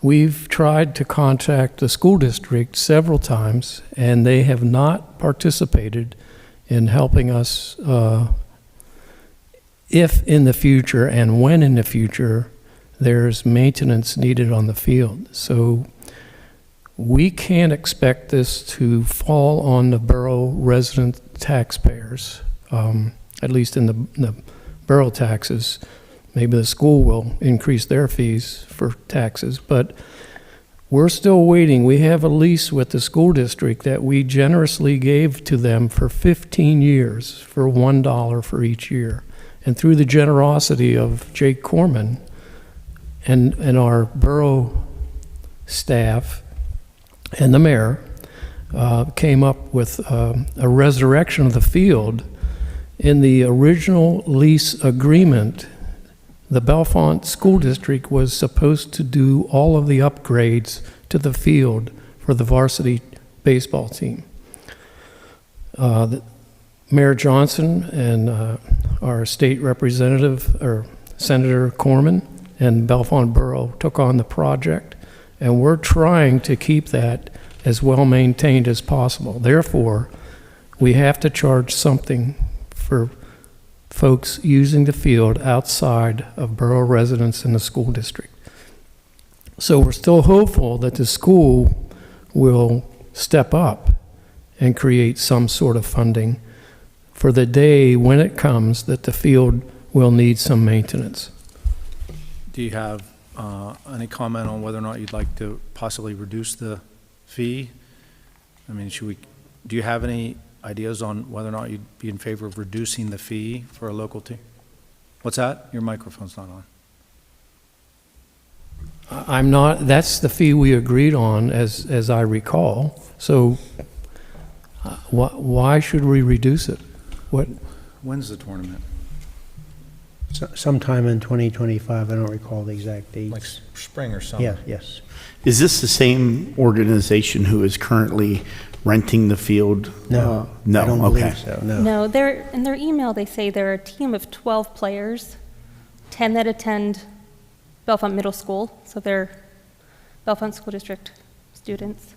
S10: We've tried to contact the school district several times, and they have not participated in helping us if in the future and when in the future there's maintenance needed on the field. So we can't expect this to fall on the borough resident taxpayers, at least in the borough taxes. Maybe the school will increase their fees for taxes, but we're still waiting. We have a lease with the school district that we generously gave to them for 15 years for $1 for each year. And through the generosity of Jake Corman and our borough staff, and the mayor came up with a resurrection of the field. In the original lease agreement, the Bellefonte School District was supposed to do all of the upgrades to the field for the varsity baseball team. Mayor Johnson and our state representative, or Senator Corman, and Bellefonte Borough took on the project, and we're trying to keep that as well maintained as possible. Therefore, we have to charge something for folks using the field outside of borough residents in the school district. So we're still hopeful that the school will step up and create some sort of funding for the day when it comes that the field will need some maintenance.
S1: Do you have any comment on whether or not you'd like to possibly reduce the fee? I mean, do you have any ideas on whether or not you'd be in favor of reducing the fee for a local team? What's that? Your microphone's not on.
S10: I'm not, that's the fee we agreed on as I recall. So why should we reduce it?
S1: When's the tournament?
S4: Sometime in 2025, I don't recall the exact date.
S1: Like spring or summer?
S4: Yeah, yes.
S11: Is this the same organization who is currently renting the field?
S4: No.
S11: No,
S4: I don't
S11: okay.
S4: believe so, no.
S8: No, in their email, they say they're a team of 12 players, 10 that attend Bellefonte Middle School, so they're Bellefonte School District students.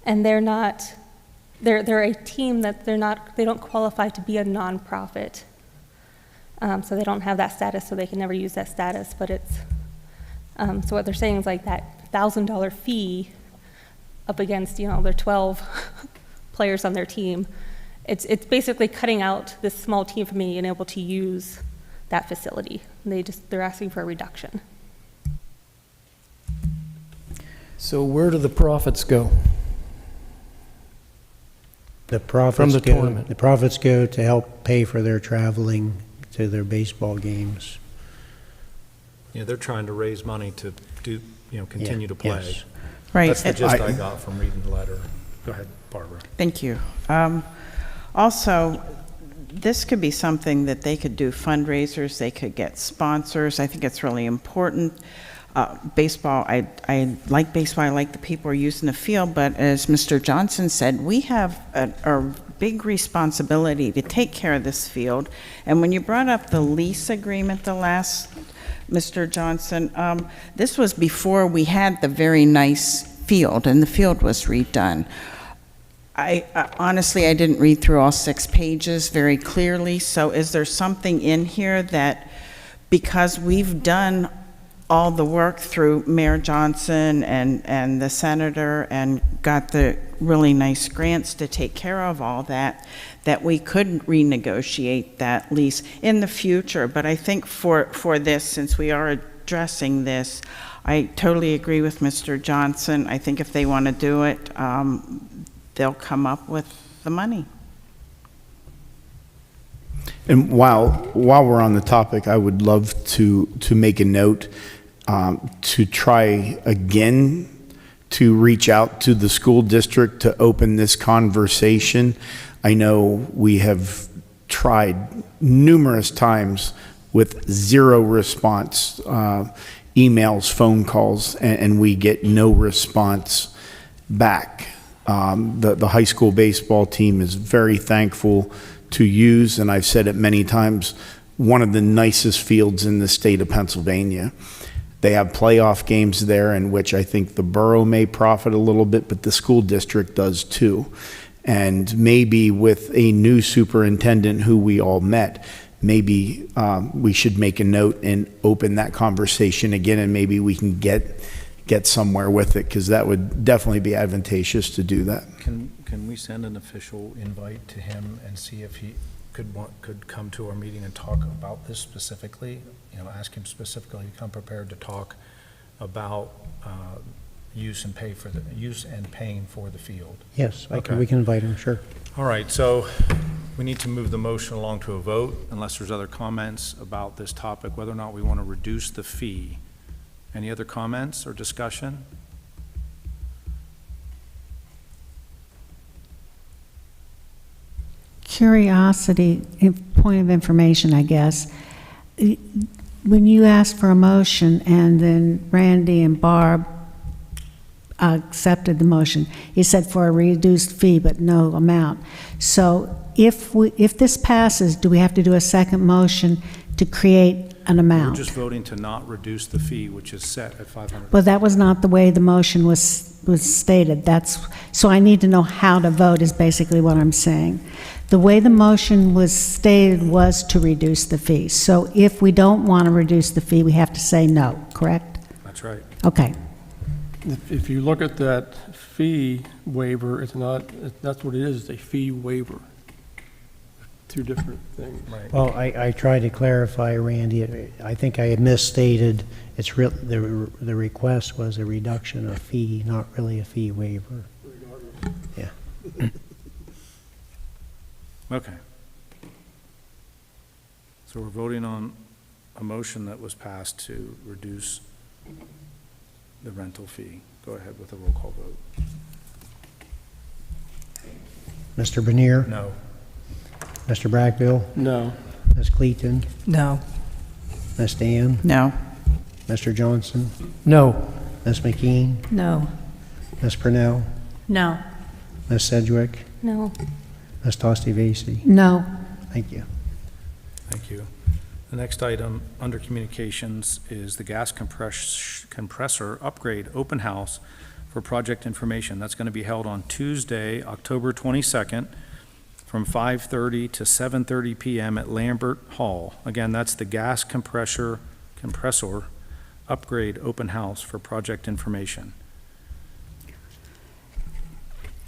S8: And they're a team that they don't qualify to be a nonprofit. So they don't have that status, so they can never use that status, but it's, so what they're saying is like that $1,000 fee up against, their 12 players on their team. It's basically cutting out this small team from being able to use that facility. They're asking for a reduction.
S10: So where do the profits go?
S4: The profits
S10: From the
S4: go,
S10: tournament.
S4: the profits go to help pay for their traveling to their baseball games.
S1: Yeah, they're trying to raise money to do, continue to play.
S4: Yes.
S2: Right.
S1: That's the gist I got from reading the letter. Go ahead, Barbara.
S2: Thank you. Also, this could be something that they could do fundraisers, they could get sponsors. I think it's really important. Baseball, I like baseball, I like the people who are using the field, but as Mr. Johnson said, we have a big responsibility to take care of this field. And when you brought up the lease agreement Mr. Johnson, this was before we had the very nice field, and the field was redone. Honestly, I didn't read through all 6 pages very clearly, so is there something in here that, because we've done all the work through Mayor Johnson and the senator and got the really nice grants to take care of all that, that we could renegotiate that lease in the future? But I think for this, since we are addressing this, I totally agree with Mr. Johnson. I think if they want to do it, they'll come up with the money.
S11: And while we're on the topic, I would love to make a note to try again to reach out to the school district to open this conversation. I know we have tried numerous times with 0 response, emails, phone calls, and we get no response back. The high school baseball team is very thankful to use, and I've said it many times, one of the nicest fields in the state of Pennsylvania. They have playoff games there in which I think the borough may profit a little bit, but the school district does too. And maybe with a new superintendent who we all met, maybe we should make a note and open that conversation again, and maybe we can get somewhere with it, because that would definitely be advantageous to do that.
S1: Can we send an official invite to him and see if he could come to our meeting and talk about this specifically? Ask him specifically to come prepared to talk about use and paying for the field.
S4: Yes,
S1: Okay.
S4: we can invite him, sure.
S1: All right, so we need to move the motion along to a vote, unless there's other comments about this topic, whether or not we want to reduce the fee. Any other comments or discussion?
S3: curiosity, point of information, I guess. When you asked for a motion and then Randy and Barb accepted the motion, it said for a reduced fee but no amount. So if this passes, do we have to do a second motion to create an
S1: We're
S3: amount?
S1: just voting to not reduce the fee, which is set at $500.
S3: Well, that was not the way the motion was stated. So I need to know how to vote is basically what I'm saying. The way the motion was stated was to reduce the fee. So if we don't want to reduce the fee, we have to say no, correct?
S1: That's right.
S3: Okay.
S10: If you look at that fee waiver, it's not, that's what it is, a fee waiver. Two different things.
S1: Right.
S4: Well, I tried to clarify, Randy. I think I had misstated. The request was a reduction of fee, not really a fee waiver. Yeah.
S1: Okay. So we're voting on a motion that was passed to reduce the rental fee. Go ahead with a roll call vote.
S4: Mr. Bernier?
S1: No.
S4: Mr. Brackbill?
S10: No.
S4: Ms. Cleaton?
S9: No.
S4: Ms. Dan?
S2: No.
S4: Mr. Johnson?
S10: No.
S4: Ms. McKean?
S3: No.
S4: Ms. Purnell?
S3: No.
S4: Ms. Sedgwick?
S8: No.
S4: Ms. Tosti Vasey?
S3: No.
S4: Thank you.
S1: Thank you. The next item under communications is the gas compressor upgrade open house for project information. That's going to be held on Tuesday, October 22nd, from 5:30 to 7:30 p.m. at Lambert Hall. Again, that's the gas compressor upgrade open house for project information.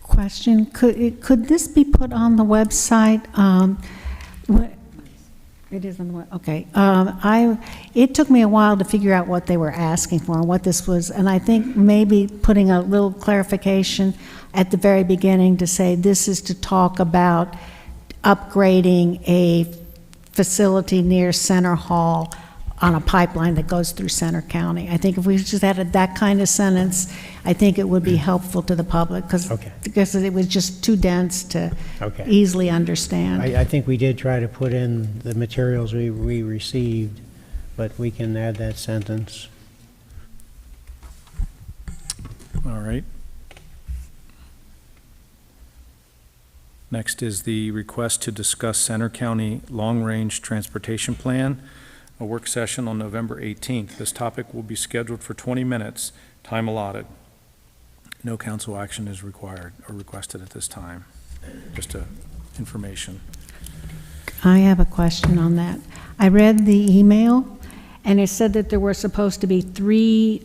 S3: Question, could this be put on the website? It is on the web, okay. It took me a while to figure out what they were asking for and what this was, and I think maybe putting a little clarification at the very beginning to say this is to talk about upgrading a facility near Center Hall on a pipeline that goes through Center County. I think if we just added that kind of sentence, I think it would be helpful to the public
S4: Okay.
S3: because it was just too dense to
S4: Okay.
S3: easily understand.
S4: I think we did try to put in the materials we received, but we can add that sentence.
S1: All right. Next is the request to discuss Center County Long-Range Transportation Plan, a work session on November 18th. This topic will be scheduled for 20 minutes, time allotted. No council action is required or requested at this time. Just information.
S3: I have a question on that. I read the email, and it said that there were supposed to be 3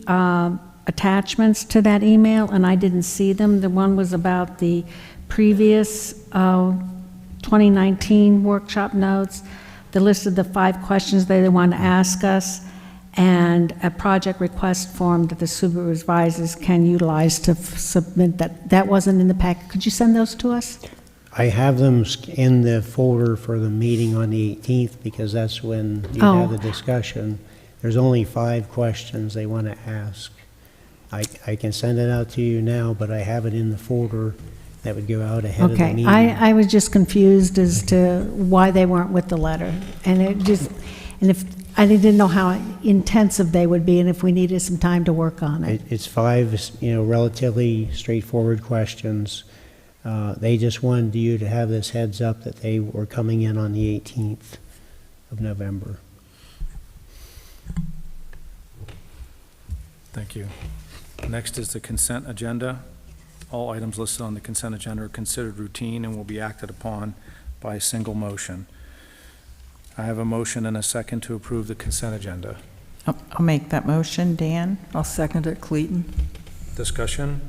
S3: attachments to that email, and I didn't see them. The one was about the previous 2019 workshop notes, the list of the 5 questions they want to ask us, and a project request form that the supervisors can utilize to submit that. That wasn't in the packet. Could you send those to us?
S4: I have them in the folder for the meeting on the 18th because that's when you have the discussion. There's only 5 questions they want to ask. I can send it out to you now, but I have it in the folder that would go out ahead of the meeting.
S3: I was just confused as to why they weren't with the letter. And if I didn't know how intensive they would be and if we needed some time to work on it.
S4: It's 5, relatively straightforward questions. They just wanted you to have this heads up that they were coming in on the 18th of November.
S1: Thank you. Next is the consent agenda. All items listed on the consent agenda are considered routine and will be acted upon by a single motion. I have a motion and a second to approve the consent agenda.
S2: I'll make that motion. Dan?
S9: I'll second it, Cleaton.
S1: Discussion?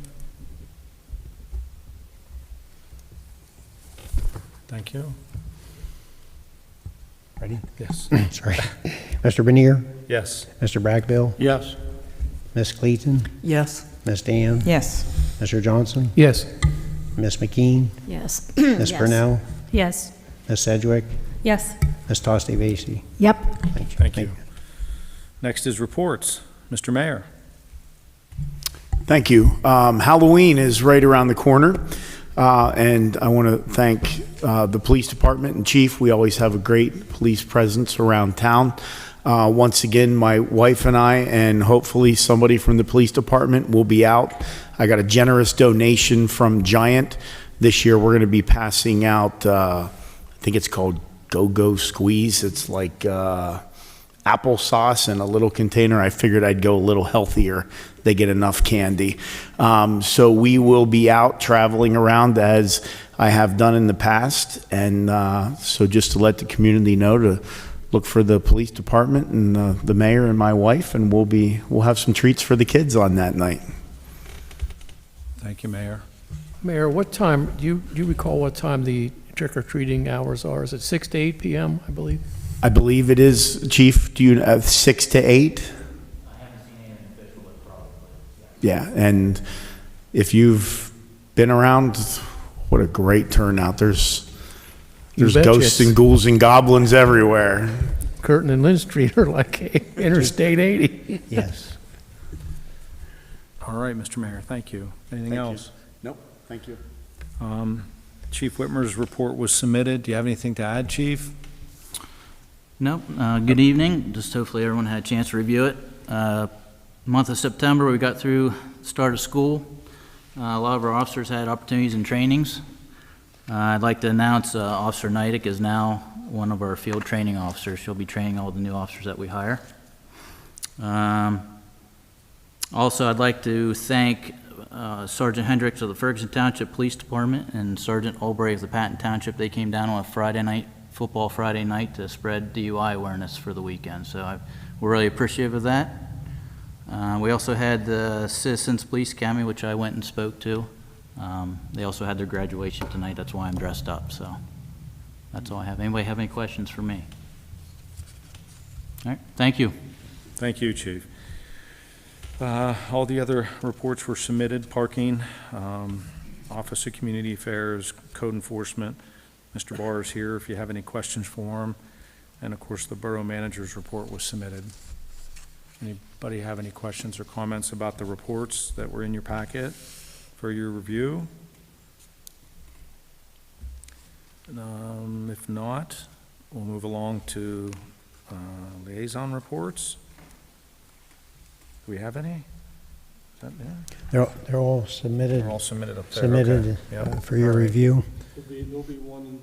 S1: Thank you.
S4: Ready?
S1: Yes.
S4: Sorry. Mr. Bernier?
S1: Yes.
S4: Mr. Brackbill?
S10: Yes.
S4: Ms. Cleaton?
S9: Yes.
S4: Ms. Dan?
S2: Yes.
S4: Mr. Johnson?
S10: Yes.
S4: Ms. McKean?
S3: Yes.
S4: Ms. Purnell?
S8: Yes.
S4: Ms. Sedgwick?
S8: Yes.
S4: Ms. Tosti Vasey?
S3: Yep.
S1: Thank you. Next is reports. Mr. Mayor.
S11: Thank you. Halloween is right around the corner. And I want to thank the police department and chief. We always have a great police presence around town. Once again, my wife and I, and hopefully somebody from the police department will be out. I got a generous donation from Giant. This year we're going to be passing out, I think it's called Go-Go Squeeze. It's like applesauce in a little container. I figured I'd go a little healthier. They get enough candy. So we will be out traveling around as I have done in the past. And so just to let the community know to look for the police department and the mayor and my wife, and we'll have some treats for the kids on that night.
S1: Thank you, Mayor.
S10: Mayor, what time, do you recall what time the trick-or-treating hours are? Is it 6 to 8 p.m., I believe?
S11: I believe it is, Chief. Do you have 6 to 8?
S10: I haven't seen anything official, but probably.
S11: Yeah, and if you've been around, what a great turnout. There's
S10: betcha.
S11: ghosts and ghouls and goblins everywhere.
S10: Curtin and Lynn Street are like Interstate 80.
S4: Yes.
S1: All right, Mr. Mayor, thank you. Anything else?
S11: Nope, thank you.
S1: Chief Whitmer's report was submitted. Do you have anything to add, Chief?
S12: Nope. Good evening. Just hopefully everyone had a chance to review it. Month of September, we got through the start of school. A lot of our officers had opportunities and trainings. I'd like to announce Officer Neidick is now one of our field training officers. She'll be training all the new officers that we hire. Also, I'd like to thank Sergeant Hendricks of the Ferguson Township Police Department and Sergeant Albright of the Patton Township. They came down on a Friday night, football Friday night, to spread DUI awareness for the weekend. So we're really appreciative of that. We also had the Citizens Police Academy, which I went and spoke to. They also had their graduation tonight. That's why I'm dressed up. So that's all I have. Anybody have any questions for me? All right. Thank you.
S1: Thank you, Chief. All the other reports were submitted: parking, Office of Community Affairs, Code Enforcement. Mr. Barr is here if you have any questions for him. And of course, the Borough Manager's report was submitted. Anybody have any questions or comments about the reports that were in your packet for your review? If not, we'll move along to liaison reports. Do we have any? Is that, yeah?
S4: They're all submitted.
S1: They're all submitted up there.
S4: Submitted
S1: Okay. Yep.
S4: for your
S1: All right.
S4: review.
S13: There'll be one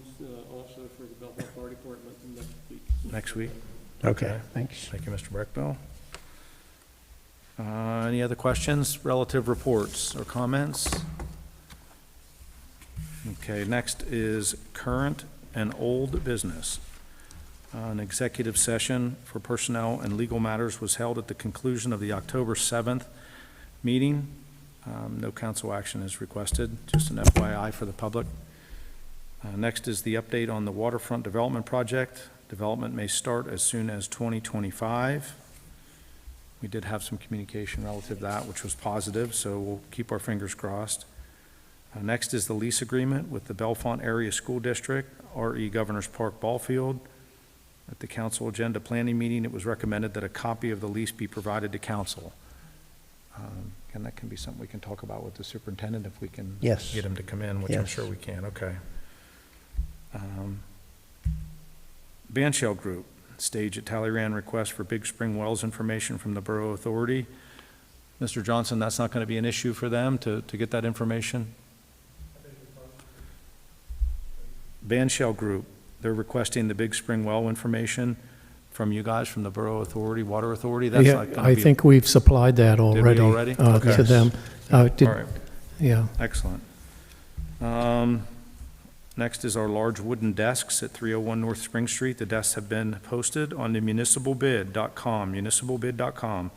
S13: also for the Bellefonte Fire Department next week.
S1: Next week?
S4: Okay, thanks.
S1: Thank you, Mr. Breckbill. Any other questions, relative reports or comments? Okay, next is current and old business. An executive session for personnel and legal matters was held at the conclusion of the October 7th meeting. No council action is requested, just an FYI for the public. Next is the update on the waterfront development project. Development may start as soon as 2025. We did have some communication relative to that, which was positive, so we'll keep our fingers crossed. Next is the lease agreement with the Bellefonte Area School District, RE Governors Park Ball Field. At the council agenda planning meeting, it was recommended that a copy of the lease be provided to council. And that can be something we can talk about with the superintendent if we can
S4: Yes.
S1: get him to come in, which I'm
S4: Yes.
S1: sure we can. Okay. Bandshell Group, stage at Talleyrand request for Big Spring Wells information from the Borough Authority. Mr. Johnson, that's not going to be an issue for them to get that information? Bandshell Group, they're requesting the Big Spring Well information from you guys, from the Borough Authority, Water Authority. That's
S10: Yeah,
S1: not going
S10: I
S1: to be.
S10: think we've supplied that already.
S1: already? Okay.
S10: To them.
S1: All right.
S10: Yeah.
S1: Excellent. Next is our large wooden desks at 301 North Spring Street. The desks have been posted on the municipalbid.com.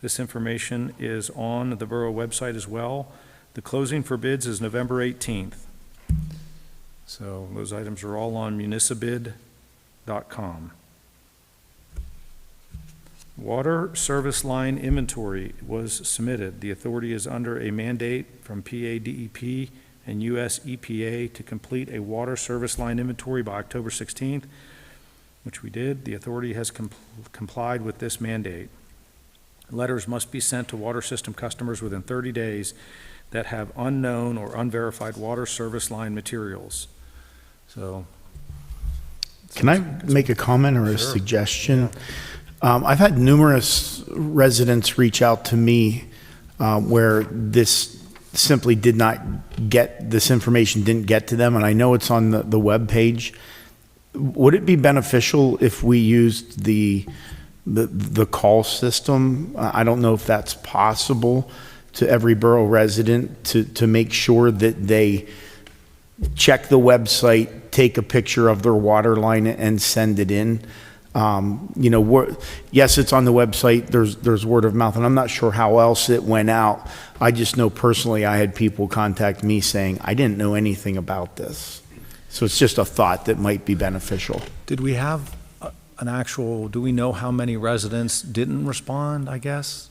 S1: This information is on the borough website as well. The closing for bids is November 18th. So those items are all on municipalbid.com. Water service line inventory was submitted. The authority is under a mandate from PADEP and US EPA to complete a water service line inventory by October 16th, which we did. The authority has complied with this mandate. Letters must be sent to water system customers within 30 days that have unknown or unverified water service line materials. So.
S11: Can I make a comment or a
S1: Sure.
S11: suggestion? I've had numerous residents reach out to me where this simply did not get, this information didn't get to them, and I know it's on the web page. Would it be beneficial if we used the call system? I don't know if that's possible to every borough resident to make sure that they check the website, take a picture of their water line and send it in. Yes, it's on the website, there's word of mouth, and I'm not sure how else it went out. I just know personally I had people contact me saying, I didn't know anything about this. So it's just a thought that might be beneficial.
S1: Did we have do we know how many residents didn't respond, I guess?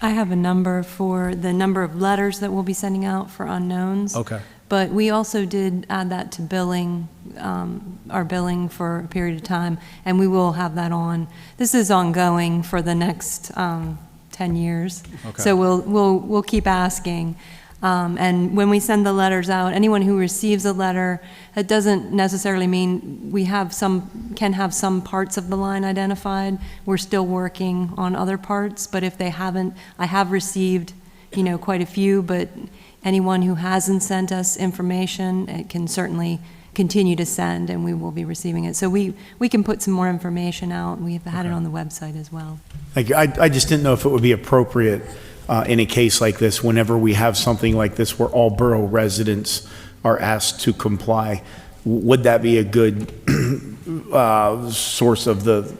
S7: I have a number for the number of letters that we'll be sending out for unknowns.
S1: Okay.
S7: But we also did add that to billing, our billing for a period of time, and we will have that on. This is ongoing for the next 10 years.
S1: Okay.
S7: So we'll keep asking. And when we send the letters out, anyone who receives a letter, it doesn't necessarily mean can have some parts of the line identified. We're still working on other parts, but if they haven't, I have received, quite a few, but anyone who hasn't sent us information, it can certainly continue to send, and we will be receiving it. So we can put some more information out. We have had it on the website as well.
S11: I just didn't know if it would be appropriate in a case like this, whenever we have something like this where all borough residents are asked to comply, would that be a good source of the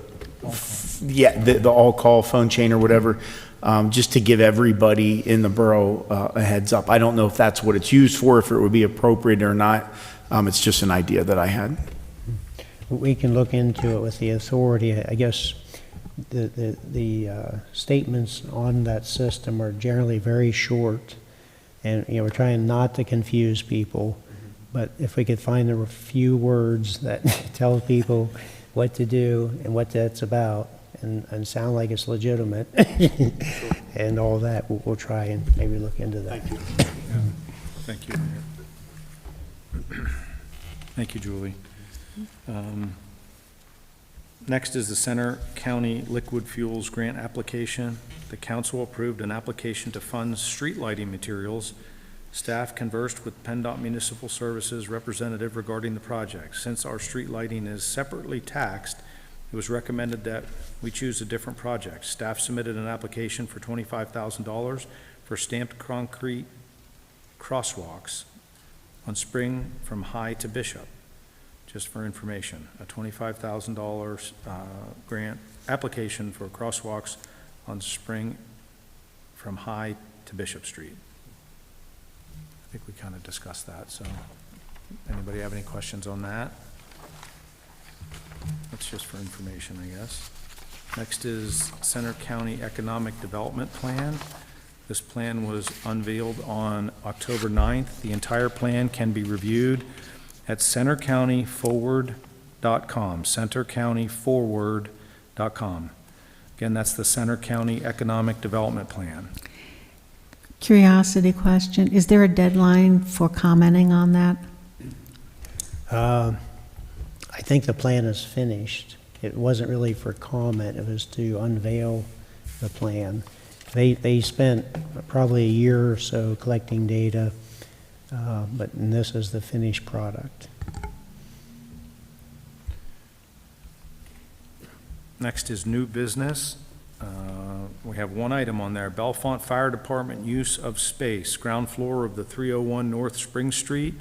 S11: all-call phone chain or whatever, just to give everybody in the borough a heads up? I don't know if that's what it's used for, if it would be appropriate or not. It's just an idea that I had.
S4: We can look into it with the authority. I guess the statements on that system are generally very short, and we're trying not to confuse people. But if we could find a few words that tell people what to do and what that's about, and sound like it's legitimate, and all that, we'll try and maybe look into that.
S11: Thank you.
S1: Thank you. Thank you, Julie. Next is the Center County Liquid Fuels Grant application. The council approved an application to fund street lighting materials. Staff conversed with PennDOT Municipal Services representative regarding the project. Since our street lighting is separately taxed, it was recommended that we choose a different project. Staff submitted an application for $25,000 for stamped concrete crosswalks on Spring from High to Bishop. Just for information, a $25,000 grant application for crosswalks on Spring from High to Bishop Street. I think we kind of discussed that, so anybody have any questions on that? That's just for information, I guess. Next is Center County Economic Development Plan. This plan was unveiled on October 9th. The entire plan can be reviewed at centercountyforward.com, centercountyforward.com. Again, that's the Center County Economic Development Plan.
S3: Curiosity question, is there a deadline for commenting on that?
S4: I think the plan is finished. It wasn't really for comment, it was to unveil the plan. They spent probably a year or so collecting data, but this is the finished product.
S1: Next is new business. We have one item on there, Bellefonte Fire Department use of space, ground floor of the 301 North Spring Street.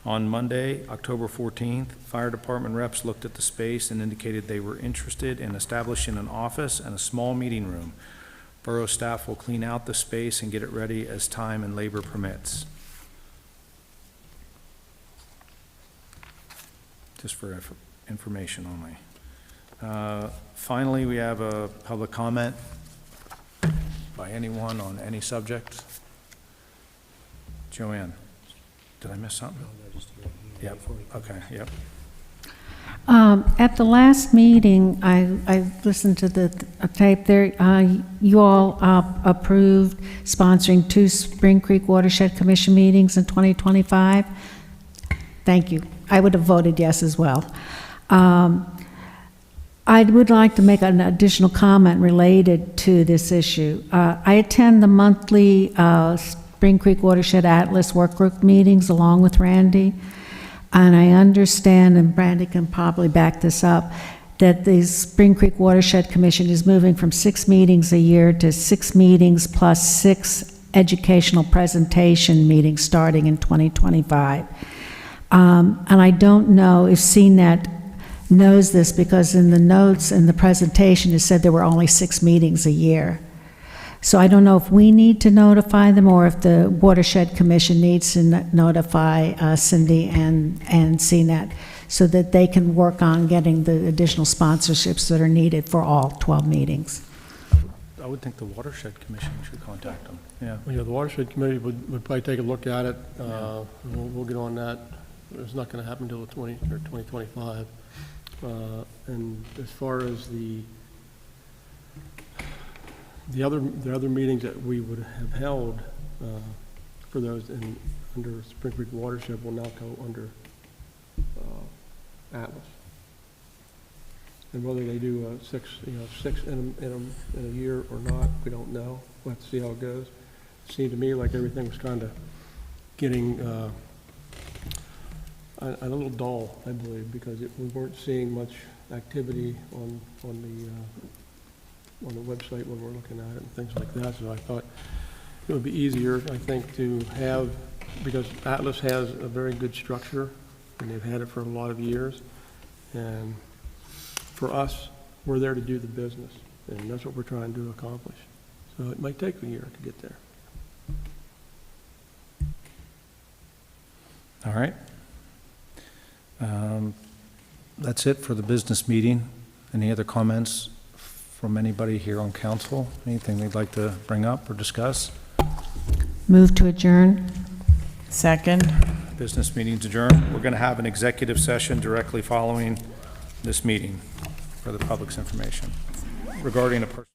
S1: On Monday, October 14th, fire department reps looked at the space and indicated they were interested in establishing an office and a small meeting room. Borough staff will clean out the space and get it ready as time and labor permits. Just for information only. Finally, we have a public comment by anyone on any subject. Joanne, did I miss something? Yep, okay, yep.
S3: At the last meeting, I listened to the tape there, you all approved sponsoring 2 Spring Creek Watershed Commission meetings in 2025. Thank you. I would have voted yes as well. I would like to make an additional comment related to this issue. I attend the monthly Spring Creek Watershed Atlas Workgroup meetings along with Randy. And I understand, and Brandy can probably back this up, that the Spring Creek Watershed Commission is moving from 6 meetings a year to 6 meetings plus 6 educational presentation meetings starting in 2025. And I don't know if CNET knows this, because in the notes and the presentation it said there were only 6 meetings a year. So I don't know if we need to notify them or if the Watershed Commission needs to notify Cindy and CNET so that they can work on getting the additional sponsorships that are needed for all 12 meetings.
S1: I would think the Watershed Commission should contact them, yeah.
S13: Well, yeah, the watershed committee would probably take a look at it. We'll get on that. It's not going to happen until 2025. And as far as the other meetings that we would have held for those under Spring Creek Watershed will now go under Atlas. And whether they do 6 in a year or not, we don't know. We'll have to see how it goes. It seemed to me like everything was kind of getting a little dull, I believe, because we weren't seeing much activity on the website when we're looking at it and things like that. So I thought it would be easier, I think, to have, because Atlas has a very good structure and they've had it for a lot of years. And for us, we're there to do the business, and that's what we're trying to accomplish. So it might take a year to get there.
S1: All right. That's it for the business meeting. Any other comments from anybody here on council? Anything they'd like to bring up or discuss?
S3: Move to adjourn.
S2: Second.
S1: Business meeting's adjourned. We're going to have an executive session directly following this meeting for the public's information regarding a person.